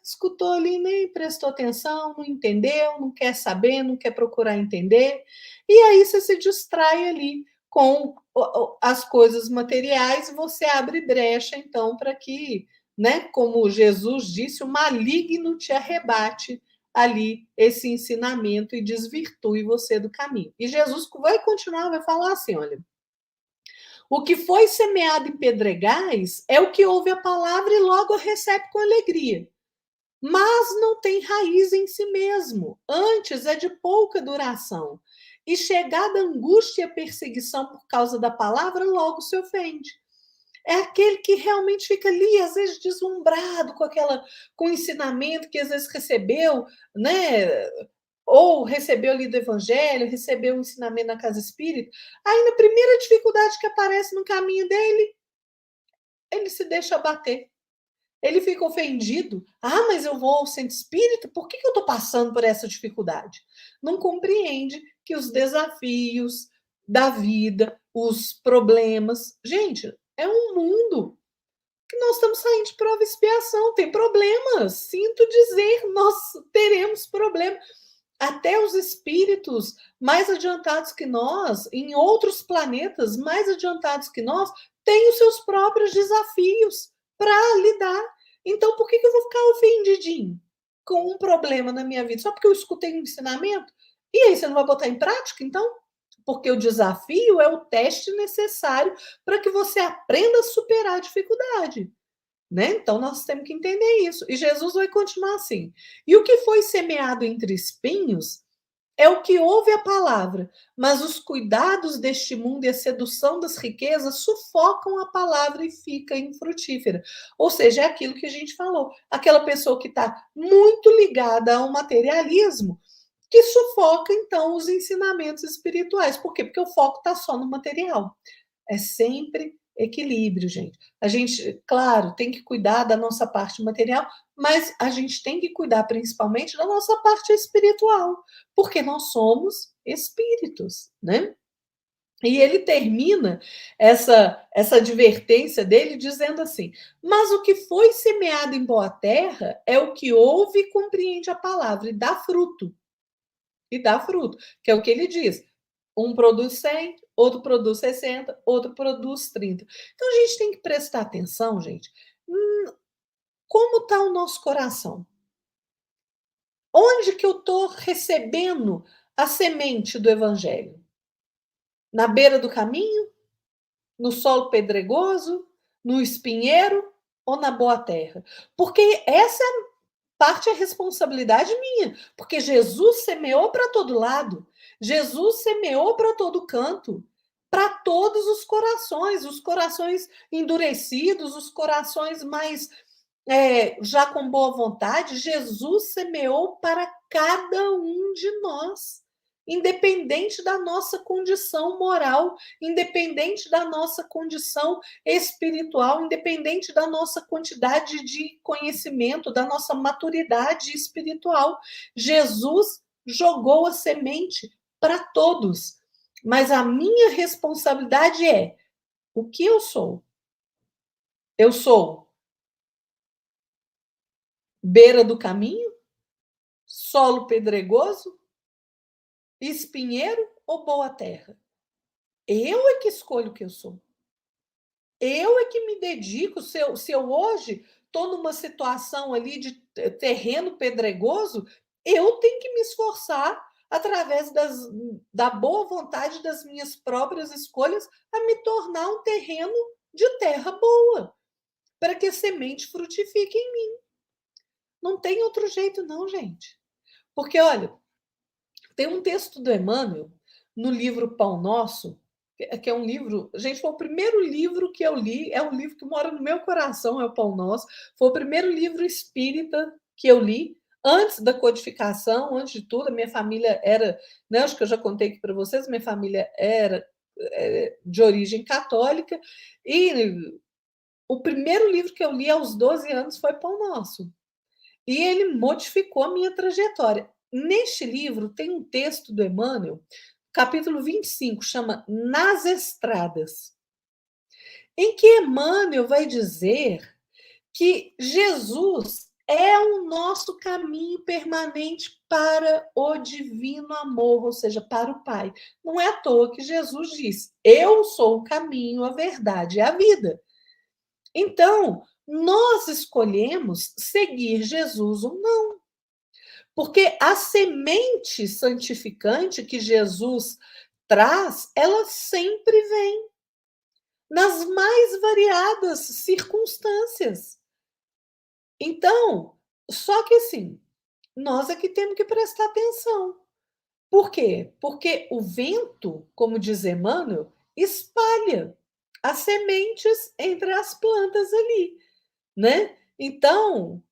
escutou ali, nem prestou atenção, não entendeu, não quer saber, não quer procurar entender, e aí você se distrai ali com as coisas materiais, você abre brecha, então, para que, né, como Jesus disse, o maligno te arrebate ali esse ensinamento e desvirtue você do caminho. E Jesus vai continuar, vai falar assim, olha, o que foi semeado em pedregais é o que ouve a palavra e logo a recebe com alegria, mas não tem raiz em si mesmo, antes é de pouca duração. E chegada a angústia e a perseguição por causa da palavra, logo se ofende. É aquele que realmente fica ali, às vezes, deslumbrado com o ensinamento que às vezes recebeu, né? Ou recebeu ali do evangelho, recebeu o ensinamento na casa espírita. Aí, na primeira dificuldade que aparece no caminho dele, ele se deixa abater. Ele fica ofendido. Ah, mas eu vou ao centro espírita? Por que eu estou passando por essa dificuldade? Não compreende que os desafios da vida, os problemas. Gente, é um mundo que nós estamos saindo de prova e expiação. Tem problemas. Sinto dizer, nós teremos problemas. Até os espíritos mais adiantados que nós, em outros planetas mais adiantados que nós, têm os seus próprios desafios para lidar. Então, por que eu vou ficar ofendidinho com um problema na minha vida? Só porque eu escutei um ensinamento? E aí, você não vai botar em prática, então? Porque o desafio é o teste necessário para que você aprenda a superar a dificuldade. Né? Então, nós temos que entender isso. E Jesus vai continuar assim. E o que foi semeado entre espinhos é o que ouve a palavra, mas os cuidados deste mundo e a sedução das riquezas sufocam a palavra e fica infrutífera. Ou seja, é aquilo que a gente falou. Aquela pessoa que está muito ligada ao materialismo, que sufoca, então, os ensinamentos espirituais. Por quê? Porque o foco está só no material. É sempre equilíbrio, gente. A gente, claro, tem que cuidar da nossa parte material, mas a gente tem que cuidar principalmente da nossa parte espiritual, porque nós somos espíritos, né? E ele termina essa advertência dele dizendo assim: mas o que foi semeado em boa terra é o que ouve e compreende a palavra e dá fruto. E dá fruto, que é o que ele diz. Um produz 100, outro produz 60, outro produz 30. Então, a gente tem que prestar atenção, gente, como está o nosso coração. Onde que eu estou recebendo a semente do evangelho? Na beira do caminho? No solo pedregoso? No espinheiro? Ou na boa terra? Porque essa parte é responsabilidade minha, porque Jesus semeou para todo lado, Jesus semeou para todo canto, para todos os corações endurecidos, os corações mais já com boa vontade. Jesus semeou para cada um de nós, independente da nossa condição moral, independente da nossa condição espiritual, independente da nossa quantidade de conhecimento, da nossa maturidade espiritual. Jesus jogou a semente para todos. Mas a minha responsabilidade é: o que eu sou? Eu sou beira do caminho? Solo pedregoso? Espinheiro ou boa terra? Eu é que escolho o que eu sou. Eu é que me dedico. Se eu hoje estou numa situação ali de terreno pedregoso, eu tenho que me esforçar através da boa vontade das minhas próprias escolhas a me tornar um terreno de terra boa, para que a semente frutifique em mim. Não tem outro jeito não, gente. Porque, olha, tem um texto do Emmanuel no livro Pão Nosso, que é um livro, gente, foi o primeiro livro que eu li, é um livro que mora no meu coração, é o Pão Nosso, foi o primeiro livro espírita que eu li, antes da codificação, antes de tudo. A minha família era, né, acho que eu já contei aqui para vocês, minha família era de origem católica, e o primeiro livro que eu li aos 12 anos foi Pão Nosso. E ele modificou a minha trajetória. Neste livro tem um texto do Emmanuel, capítulo 25, chama Nas Estradas, em que Emmanuel vai dizer que Jesus é o nosso caminho permanente para o divino amor, ou seja, para o Pai. Não é à toa que Jesus diz: eu sou o caminho, a verdade e a vida. Então, nós escolhemos seguir Jesus ou não. Porque a semente santificante que Jesus traz, ela sempre vem nas mais variadas circunstâncias. Então, só que assim, nós é que temos que prestar atenção. Por quê? Porque o vento, como diz Emmanuel, espalha as sementes entre as plantas ali, né? Então,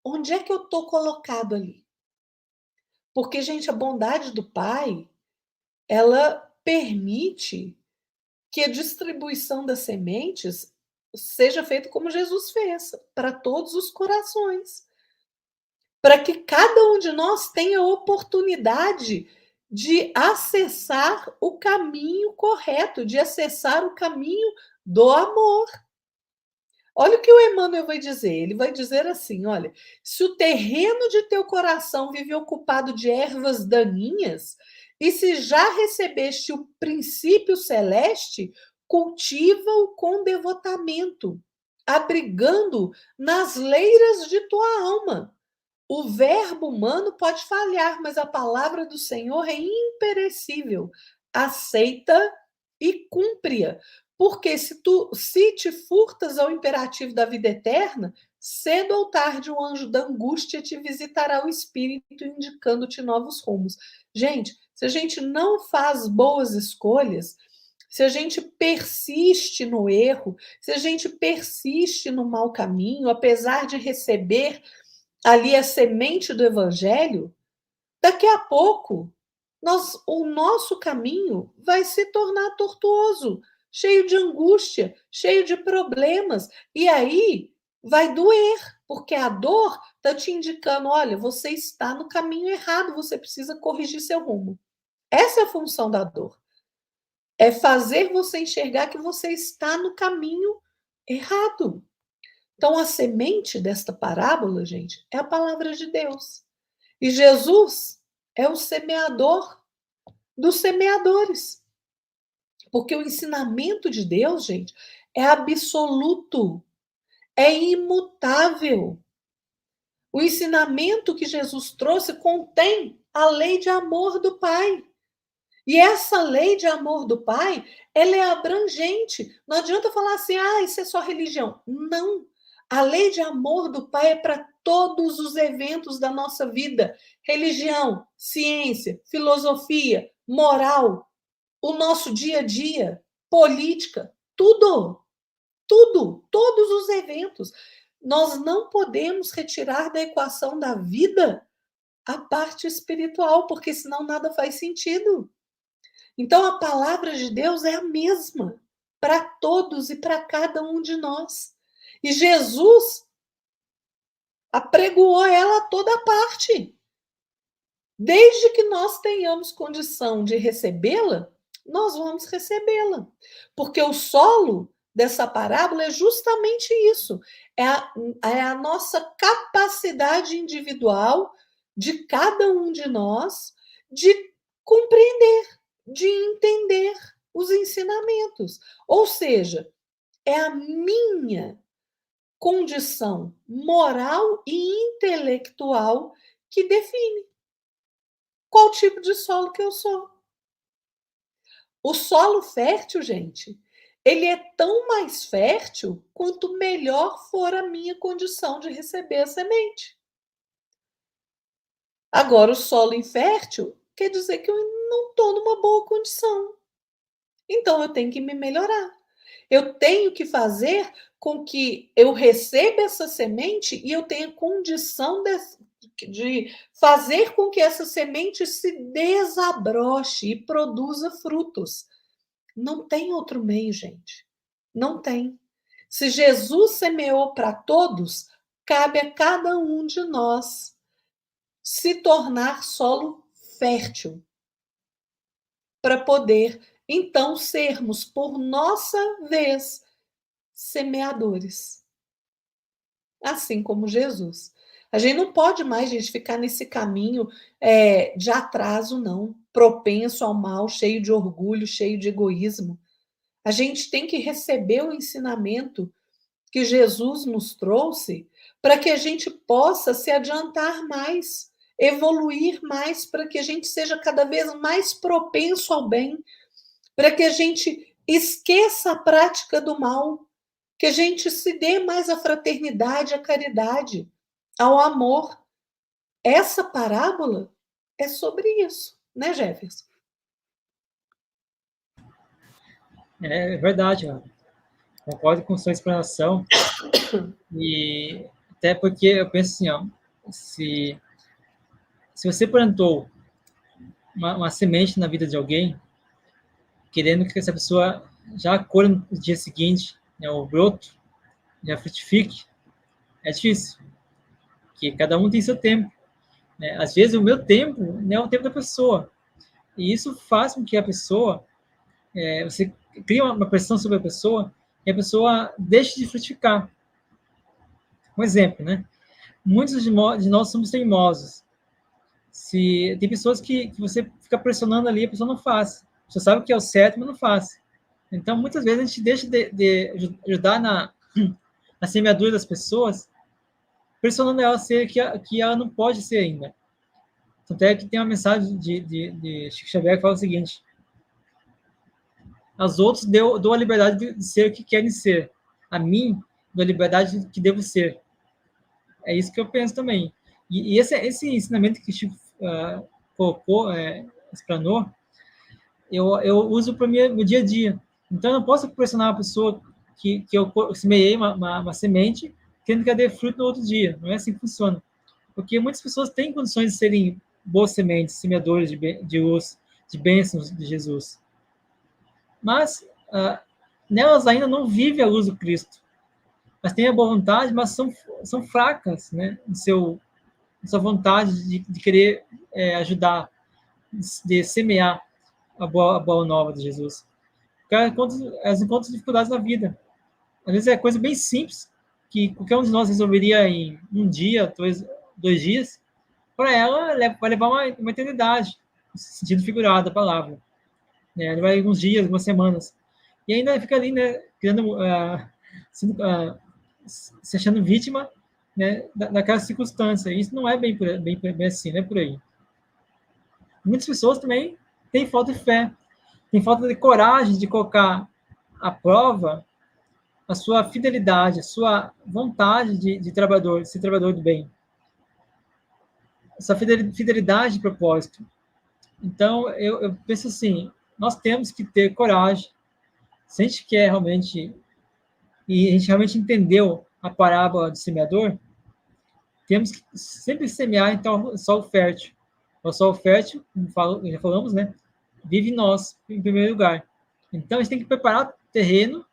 onde é que eu estou colocado ali? Porque, gente, a bondade do Pai, ela permite que a distribuição das sementes seja feita como Jesus fez, para todos os corações. Para que cada um de nós tenha a oportunidade de acessar o caminho correto, de acessar o caminho do amor. Olha o que o Emmanuel vai dizer. Ele vai dizer assim: olha, se o terreno de teu coração vive ocupado de ervas daninhas, e se já recebeste o princípio celeste, cultiva-o com devotamento, abrigando nas leiras de tua alma. O verbo humano pode falhar, mas a palavra do Senhor é imperecível. Aceita e cumpre-a. Porque se te furtas ao imperativo da vida eterna, cedo ou tarde o anjo da angústia te visitará o espírito, indicando-te novos rumos. Gente, se a gente não faz boas escolhas, se a gente persiste no erro, se a gente persiste no mau caminho, apesar de receber ali a semente do evangelho, daqui a pouco o nosso caminho vai se tornar tortuoso, cheio de angústia, cheio de problemas. E aí vai doer, porque a dor está te indicando: olha, você está no caminho errado, você precisa corrigir seu rumo. Essa é a função da dor. É fazer você enxergar que você está no caminho errado. Então, a semente desta parábola, gente, é a palavra de Deus. E Jesus é o semeador dos semeadores. Porque o ensinamento de Deus, gente, é absoluto, é imutável. O ensinamento que Jesus trouxe contém a lei de amor do Pai. E essa lei de amor do Pai, ela é abrangente. Não adianta falar assim, isso é só religião. Não. A lei de amor do Pai é para todos os eventos da nossa vida. Religião, ciência, filosofia, moral, o nosso dia a dia, política, tudo. Tudo, todos os eventos. Nós não podemos retirar da equação da vida a parte espiritual, porque senão nada faz sentido. Então, a palavra de Deus é a mesma para todos e para cada um de nós. E Jesus apregoou ela a toda parte. Desde que nós tenhamos condição de recebê-la, nós vamos recebê-la. Porque o solo dessa parábola é justamente isso. É a nossa capacidade individual de cada um de nós de compreender, de entender os ensinamentos. Ou seja, é a minha condição moral e intelectual que define qual tipo de solo que eu sou. O solo fértil, gente, ele é tão mais fértil quanto melhor for a minha condição de receber a semente. Agora, o solo infértil quer dizer que eu não estou numa boa condição. Então, eu tenho que me melhorar. Eu tenho que fazer com que eu receba essa semente e eu tenha condição de fazer com que essa semente se desabroche e produza frutos. Não tem outro meio, gente. Não tem. Se Jesus semeou para todos, cabe a cada um de nós se tornar solo fértil para poder, então, sermos, por nossa vez, semeadores. Assim como Jesus. A gente não pode mais, gente, ficar nesse caminho de atraso, não. Propenso ao mal, cheio de orgulho, cheio de egoísmo. A gente tem que receber o ensinamento que Jesus nos trouxe para que a gente possa se adiantar mais, evoluir mais, para que a gente seja cada vez mais propenso ao bem, para que a gente esqueça a prática do mal, que a gente se dê mais à fraternidade, à caridade, ao amor. Essa parábola é sobre isso, né, Jefferson? É verdade, ó. Concordo com sua explanação. E até porque eu penso assim, ó, se você plantou uma semente na vida de alguém, querendo que essa pessoa já colhe no dia seguinte, né, o broto, já frutifique, é difícil. Porque cada um tem seu tempo. Né? Às vezes o meu tempo não é o tempo da pessoa. E isso faz com que a pessoa, você cria uma pressão sobre a pessoa e a pessoa deixe de frutificar. Um exemplo, né? Muitos de nós somos teimosos. Se tem pessoas que você fica pressionando ali, a pessoa não faz. Você sabe o que é o certo, mas não faz. Então, muitas vezes a gente deixa de ajudar na semeadura das pessoas, pressionando ela a ser que ela não pode ser ainda. Tanto é que tem uma mensagem de Chico Xavier que fala o seguinte: aos outros dou a liberdade de ser o que querem ser. A mim, dou a liberdade que devo ser. É isso que eu penso também. E esse ensinamento que Chico colocou, explanou, eu uso para o meu dia a dia. Então, eu não posso pressionar uma pessoa que eu semeei uma semente, tendo que ela dê fruto no outro dia. Não é assim que funciona. Porque muitas pessoas têm condições de serem boas sementes, semeadores de luz, de bênçãos de Jesus. Mas nelas ainda não vive a luz do Cristo. Mas têm a boa vontade, mas são fracas, né? Em sua vontade de querer ajudar, de semear a boa nova de Jesus. Porque elas encontram dificuldades na vida. Às vezes é coisa bem simples, que qualquer um de nós resolveria em um dia, 2 dias. Para ela, vai levar uma eternidade, no sentido figurado da palavra. Né? Vai alguns dias, algumas semanas. E ainda fica ali, né, criando, se achando vítima né, daquela circunstância. Isso não é bem assim, não é por aí. Muitas pessoas também têm falta de fé, têm falta de coragem de colocar à prova a sua fidelidade, a sua vontade de trabalhador, de ser trabalhador do bem, essa fidelidade de propósito. Então, eu penso assim, nós temos que ter coragem, se a gente quer realmente, e a gente realmente entendeu a parábola do semeador, temos que sempre semear então o solo fértil. O solo fértil, como já falamos, né, vive em nós, em primeiro lugar. Então, a gente tem que preparar o terreno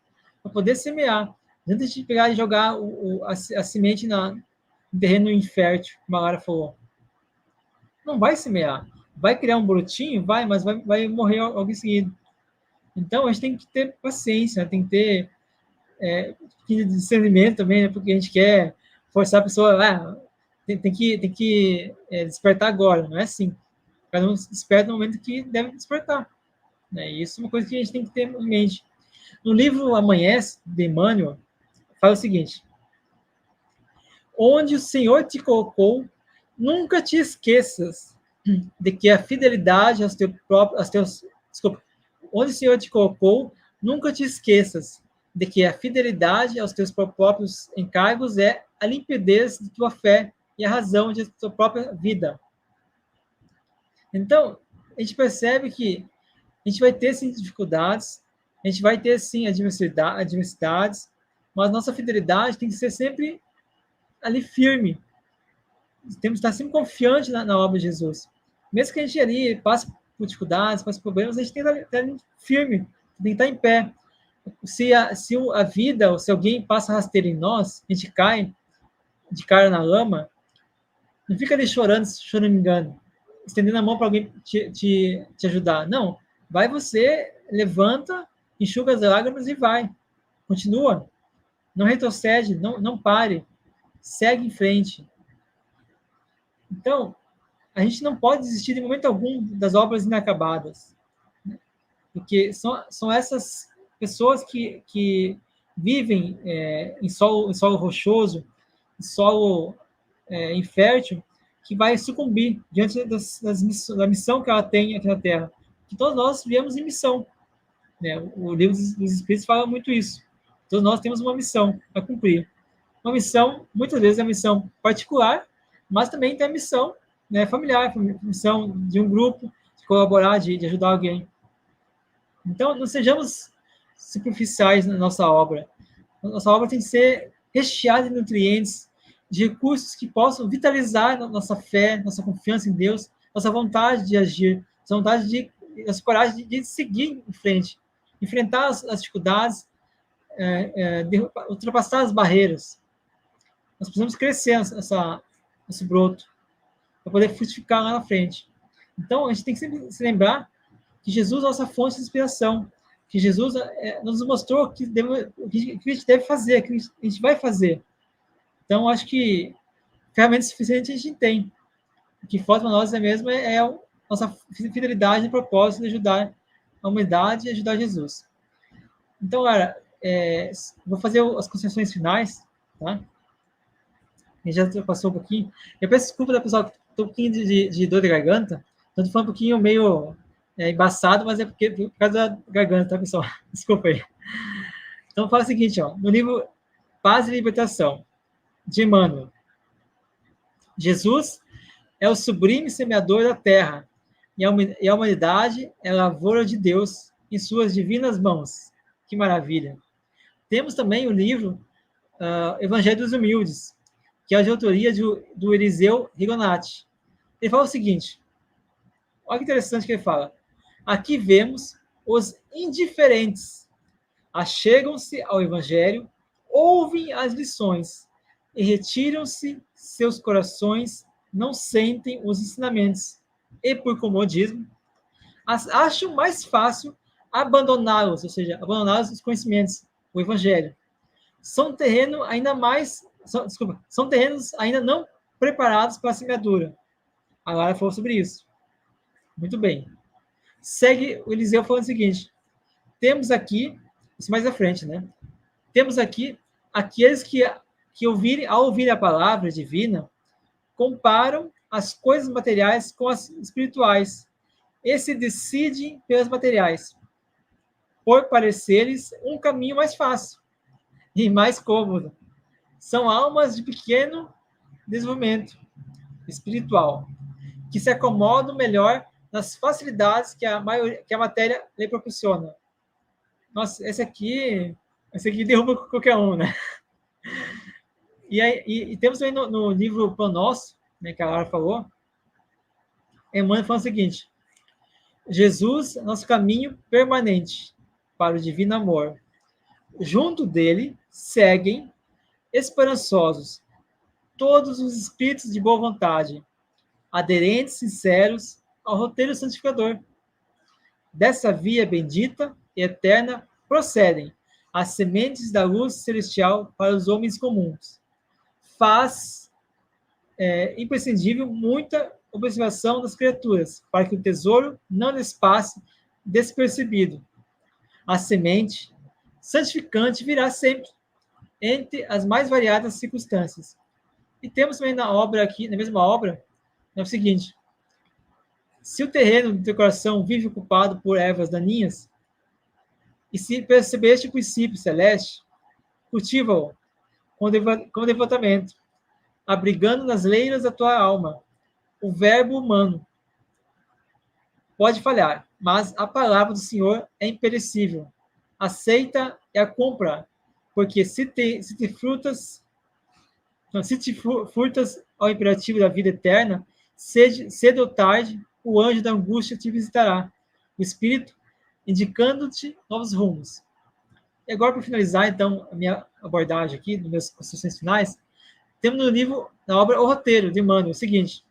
para poder semear. Antes de pegar e jogar a semente no terreno infértil, como a Lara falou. Não vai semear. Vai criar um brotinho? Vai, mas vai morrer logo em seguida. Então, a gente tem que ter paciência, tem que ter discernimento também, né? Porque a gente quer forçar a pessoa, tem que despertar agora, não é assim. Cada um desperta no momento que deve despertar. Né? E isso é uma coisa que a gente tem que ter em mente. No livro Amanhece, de Emmanuel, fala o seguinte: onde o Senhor te colocou, nunca te esqueças de que a fidelidade desculpa, onde o Senhor te colocou, nunca te esqueças de que a fidelidade aos teus próprios encargos é a limpidez de tua fé e a razão de tua própria vida. Então, a gente percebe que a gente vai ter, sim, dificuldades, a gente vai ter, sim, adversidades, mas nossa fidelidade tem que ser sempre ali firme. Temos que estar sempre confiante na obra de Jesus. Mesmo que a gente ali passe por dificuldades, passe por problemas, a gente tem que estar firme, tem que estar em pé. Se a vida, ou se alguém passa rasteiro em nós, a gente cai de cara na lama, não fica ali chorando, choramingando, estendendo a mão para alguém te ajudar. Não, vai você, levanta, enxuga as lágrimas e vai. Continua. Não retrocede, não pare. Segue em frente. Então, a gente não pode desistir de momento algum das obras inacabadas. Né? Porque são essas pessoas que vivem em solo rochoso, em solo infértil, que vai sucumbir diante da missão que ela tem aqui na Terra. Que todos nós viemos em missão. Né? O livro dos Espíritos fala muito isso. Todos nós temos uma missão a cumprir. Uma missão, muitas vezes, é a missão particular, mas também tem a missão, né, familiar, a missão de um grupo, de colaborar, de ajudar alguém. Então, não sejamos superficiais na nossa obra. A nossa obra tem que ser recheada de nutrientes, de recursos que possam vitalizar nossa fé, nossa confiança em Deus, nossa vontade de agir, nossa vontade nossa coragem de seguir em frente, enfrentar as dificuldades, ultrapassar as barreiras. Nós precisamos crescer esse broto para poder frutificar lá na frente. Então, a gente tem que sempre se lembrar que Jesus é a nossa fonte de inspiração, que Jesus nos mostrou o que a gente deve fazer, o que a gente vai fazer. Então, acho que ferramentas suficientes a gente tem. O que falta para nós mesmo a nossa fidelidade e propósito de ajudar a humanidade e ajudar Jesus. Então, galera, vou fazer as considerações finais, tá? A gente já passou um pouquinho. Eu peço desculpa da pessoal, estou um pouquinho de dor de garganta, então foi um pouquinho meio embaçado, mas é por causa da garganta, tá, pessoal? Desculpa aí. Então, fala o seguinte, ó, no livro Paz e Libertação, de Emmanuel. Jesus é o sublime semeador da terra, e a humanidade é a lavoura de Deus em suas divinas mãos. Que maravilha! Temos também o livro Evangelho dos Humildes, que é de autoria do Eliseu Rigonati. Ele fala o seguinte, olha que interessante que ele fala. Aqui vemos os indiferentes. Achegam-se ao Evangelho, ouvem as lições e retiram-se seus corações, não sentem os ensinamentos. E, por comodismo, acham mais fácil abandoná-los, ou seja, abandonar os conhecimentos, o Evangelho. São terrenos ainda não preparados para a semeadura. A Lara falou sobre isso. Muito bem. Segue o Eliseu falando o seguinte, temos aqui, isso mais à frente, né? Temos aqui aqueles que que ao ouvir a palavra divina, comparam as coisas materiais com as espirituais e se decidem pelas materiais, por parecer-lhes um caminho mais fácil e mais cômodo. São almas de pequeno desenvolvimento espiritual, que se acomodam melhor nas facilidades que a matéria lhe proporciona. Nossa, esse aqui derruba qualquer um, né? E temos também no livro Pão Nosso, né, que a Lara falou, Emmanuel fala o seguinte: Jesus, nosso caminho permanente para o divino amor. Junto dele seguem esperançosos todos os espíritos de boa vontade, aderentes sinceros ao roteiro santificador. Dessa via bendita e eterna procedem as sementes da luz celestial para os homens comuns. Faz imprescindível muita observação das criaturas, para que o tesouro não lhes passe despercebido. A semente santificante virá sempre, entre as mais variadas circunstâncias. E temos também na obra aqui, na mesma obra, é o seguinte: se o terreno do teu coração vive ocupado por ervas daninhas, e se perceber este princípio celeste, cultiva-o com devotamento, abrigando nas leiras da tua alma o verbo humano. Pode falhar, mas a palavra do Senhor é imperecível. Aceita e a compra, porque se te furtas ao imperativo da vida eterna, cedo ou tarde, o anjo da angústia te visitará, o Espírito, indicando-te novos rumos. E agora, para finalizar, então, a minha abordagem aqui, nas minhas considerações finais, temos no livro, na obra O Roteiro, de Emmanuel, o seguinte: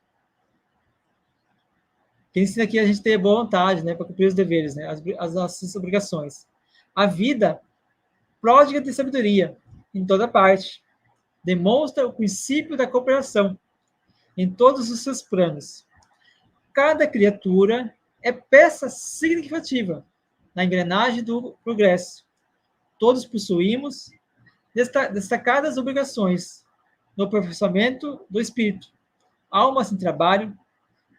que ensina aqui a gente ter boa vontade, né, para cumprir os deveres, né, as nossas obrigações. A vida pródiga de sabedoria em toda parte. Demonstra o princípio da cooperação em todos os seus planos. Cada criatura é peça significativa na engrenagem do progresso. Todos possuímos destacadas obrigações no aperfeiçoamento do espírito. Alma sem trabalho,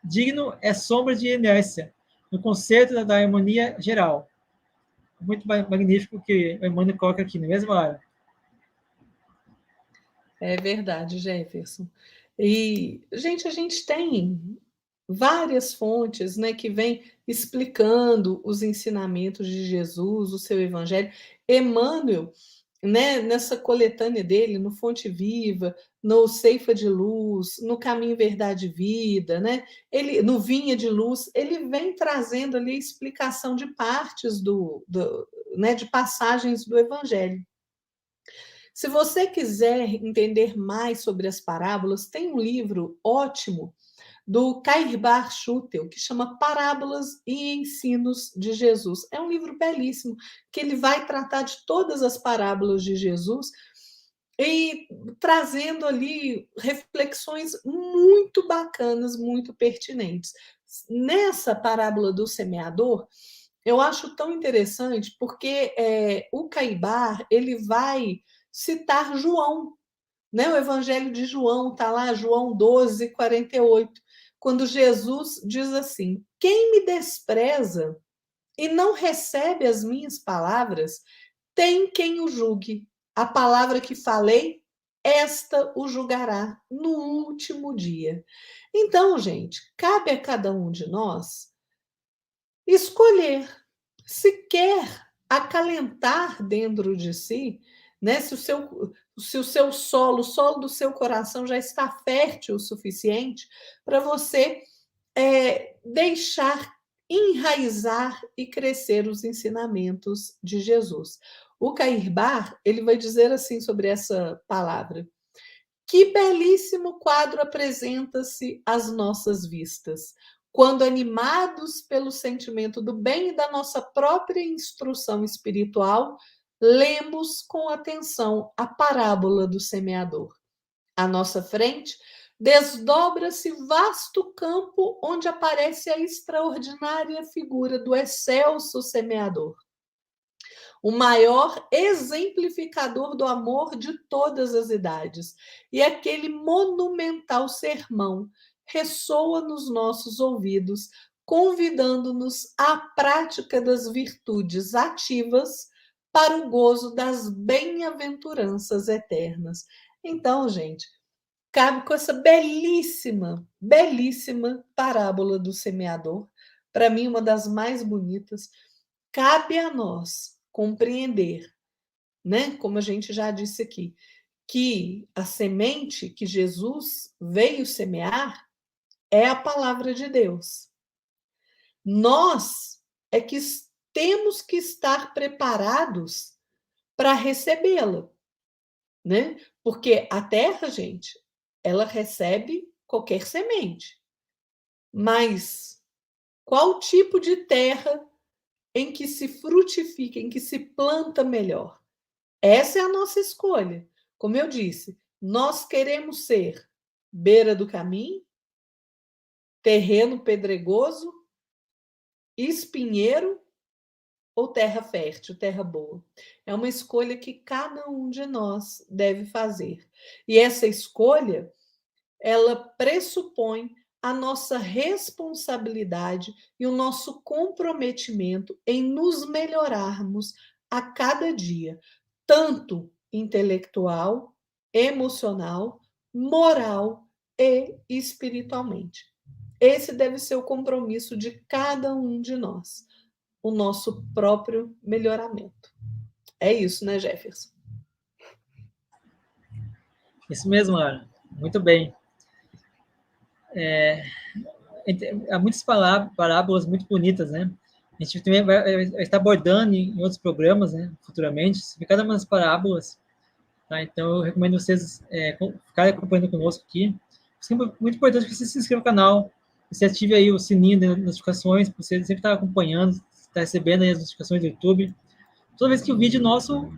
digno é sombra de inércia no concerto da harmonia geral. Muito magnífico que o Emmanuel coloca aqui, na mesma área. É verdade, Jefferson. E, gente, a gente tem várias fontes, né, que vêm explicando os ensinamentos de Jesus, o seu evangelho. Emmanuel, né, nessa coletânea dele, no Fonte Viva, no Ceifa de Luz, no Caminho, Verdade e Vida, né, ele, no Vinha de Luz, ele vem trazendo ali a explicação de partes né, de passagens do evangelho. Se você quiser entender mais sobre as parábolas, tem um livro ótimo do Cairbar Schutel, que chama Parábolas e Ensinos de Jesus. É um livro belíssimo, que ele vai tratar de todas as parábolas de Jesus e trazendo ali reflexões muito bacanas, muito pertinentes. Nessa parábola do semeador, eu acho tão interessante porque o Cairbar, ele vai citar João, né? O Evangelho de João está lá, João 12, 48, quando Jesus diz assim: quem me despreza e não recebe as minhas palavras, tem quem o julgue. A palavra que falei, esta o julgará no último dia. Então, gente, cabe a cada um de nós escolher se quer acalentar dentro de si, né? Se o seu solo, o solo do seu coração já está fértil o suficiente para você deixar enraizar e crescer os ensinamentos de Jesus. O Cairbar, ele vai dizer assim sobre essa palavra: que belíssimo quadro apresenta-se às nossas vistas, quando animados pelo sentimento do bem e da nossa própria instrução espiritual, lemos com atenção a parábola do semeador. À nossa frente, desdobra-se vasto campo onde aparece a extraordinária figura do excelso semeador. o maior exemplificador do amor de todas as idades. E aquele monumental sermão ressoa nos nossos ouvidos, convidando-nos à prática das virtudes ativas para o gozo das bem-aventuranças eternas. Então, gente, cabe com essa belíssima, belíssima parábola do semeador, para mim, uma das mais bonitas. Cabe a nós compreender, né? Como a gente já disse aqui, que a semente que Jesus veio semear é a palavra de Deus. Nós é que temos que estar preparados para recebê-la, né? Porque a terra, gente, ela recebe qualquer semente. Mas qual tipo de terra em que se frutifica, em que se planta melhor? Essa é a nossa escolha. Como eu disse, nós queremos ser beira do caminho, terreno pedregoso, espinheiro ou terra fértil, terra boa. É uma escolha que cada um de nós deve fazer. E essa escolha, ela pressupõe a nossa responsabilidade e o nosso comprometimento em nos melhorarmos a cada dia, tanto intelectual, emocional, moral e espiritualmente. Esse deve ser o compromisso de cada um de nós, o nosso próprio melhoramento. É isso, né, Jefferson? Isso mesmo, Lara. Muito bem. Há muitas parábolas muito bonitas, né? A gente também vai estar abordando em outros programas, né, futuramente, sobre cada uma das parábolas. Tá? Então, eu recomendo vocês ficarem acompanhando conosco aqui. É muito importante que você se inscreva no canal, você ative aí o sininho de notificações, para você sempre estar acompanhando, estar recebendo aí as notificações do YouTube. Toda vez que o vídeo nosso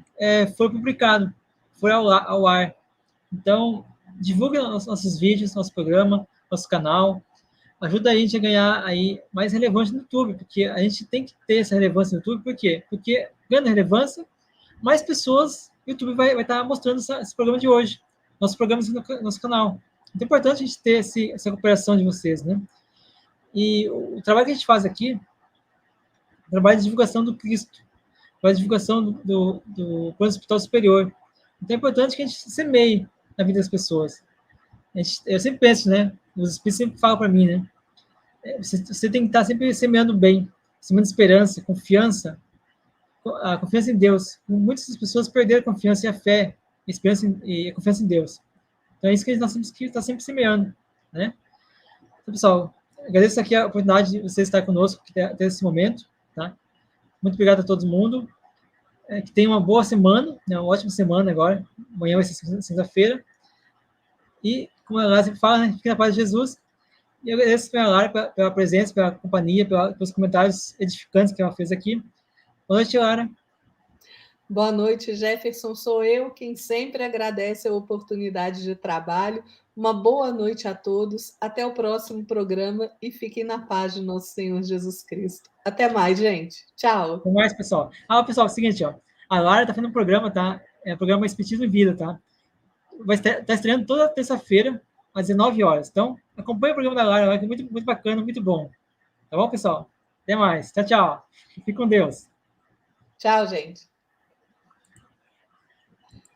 for publicado, for ao ar. Então, divulgue nossos vídeos, nosso programa, nosso canal. Ajuda a gente a ganhar aí mais relevância no YouTube, porque a gente tem que ter essa relevância no YouTube. Por quê? Porque ganhando relevância, mais pessoas o YouTube vai estar mostrando esse programa de hoje, nossos programas no nosso canal. Então é importante a gente ter essa cooperação de vocês, né? E o trabalho que a gente faz aqui é um trabalho de divulgação do Cristo, trabalho de divulgação do plano espiritual superior. Então é importante que a gente semeie na vida das pessoas. Eu sempre penso, né? Os espíritos sempre falam para mim, né? Você tem que estar sempre semeando bem, semeando esperança, confiança, a confiança em Deus. Muitas pessoas perderam a confiança e a fé, a esperança e a confiança em Deus. Então é isso que nós temos que estar sempre semeando, né? Então, pessoal, agradeço aqui a oportunidade de você estar conosco até esse momento, tá? Muito obrigado a todo mundo. Que tenha uma boa semana, né? Uma ótima semana agora. Amanhã vai ser sexta-feira. E, como a Lara sempre fala, né? Fique na paz de Jesus. E eu agradeço a Lara pela presença, pela companhia, pelos comentários edificantes que ela fez aqui. Boa noite, Lara. Boa noite, Jefferson. Sou eu quem sempre agradece a oportunidade de trabalho. Uma boa noite a todos. Até o próximo programa e fiquem na paz de nosso Senhor Jesus Cristo. Até mais, gente. Tchau. Até mais, pessoal. Pessoal, é o seguinte, ó. A Lara tá fazendo um programa, tá? É o programa Espiritismo em Vida, tá? Tá estreando toda terça-feira, às 19 horas. Então, acompanhe o programa da Lara, que é muito, muito bacana, muito bom. Tá bom, pessoal? Até mais. Tchau, tchau. Fique com Deus. Tchau, gente.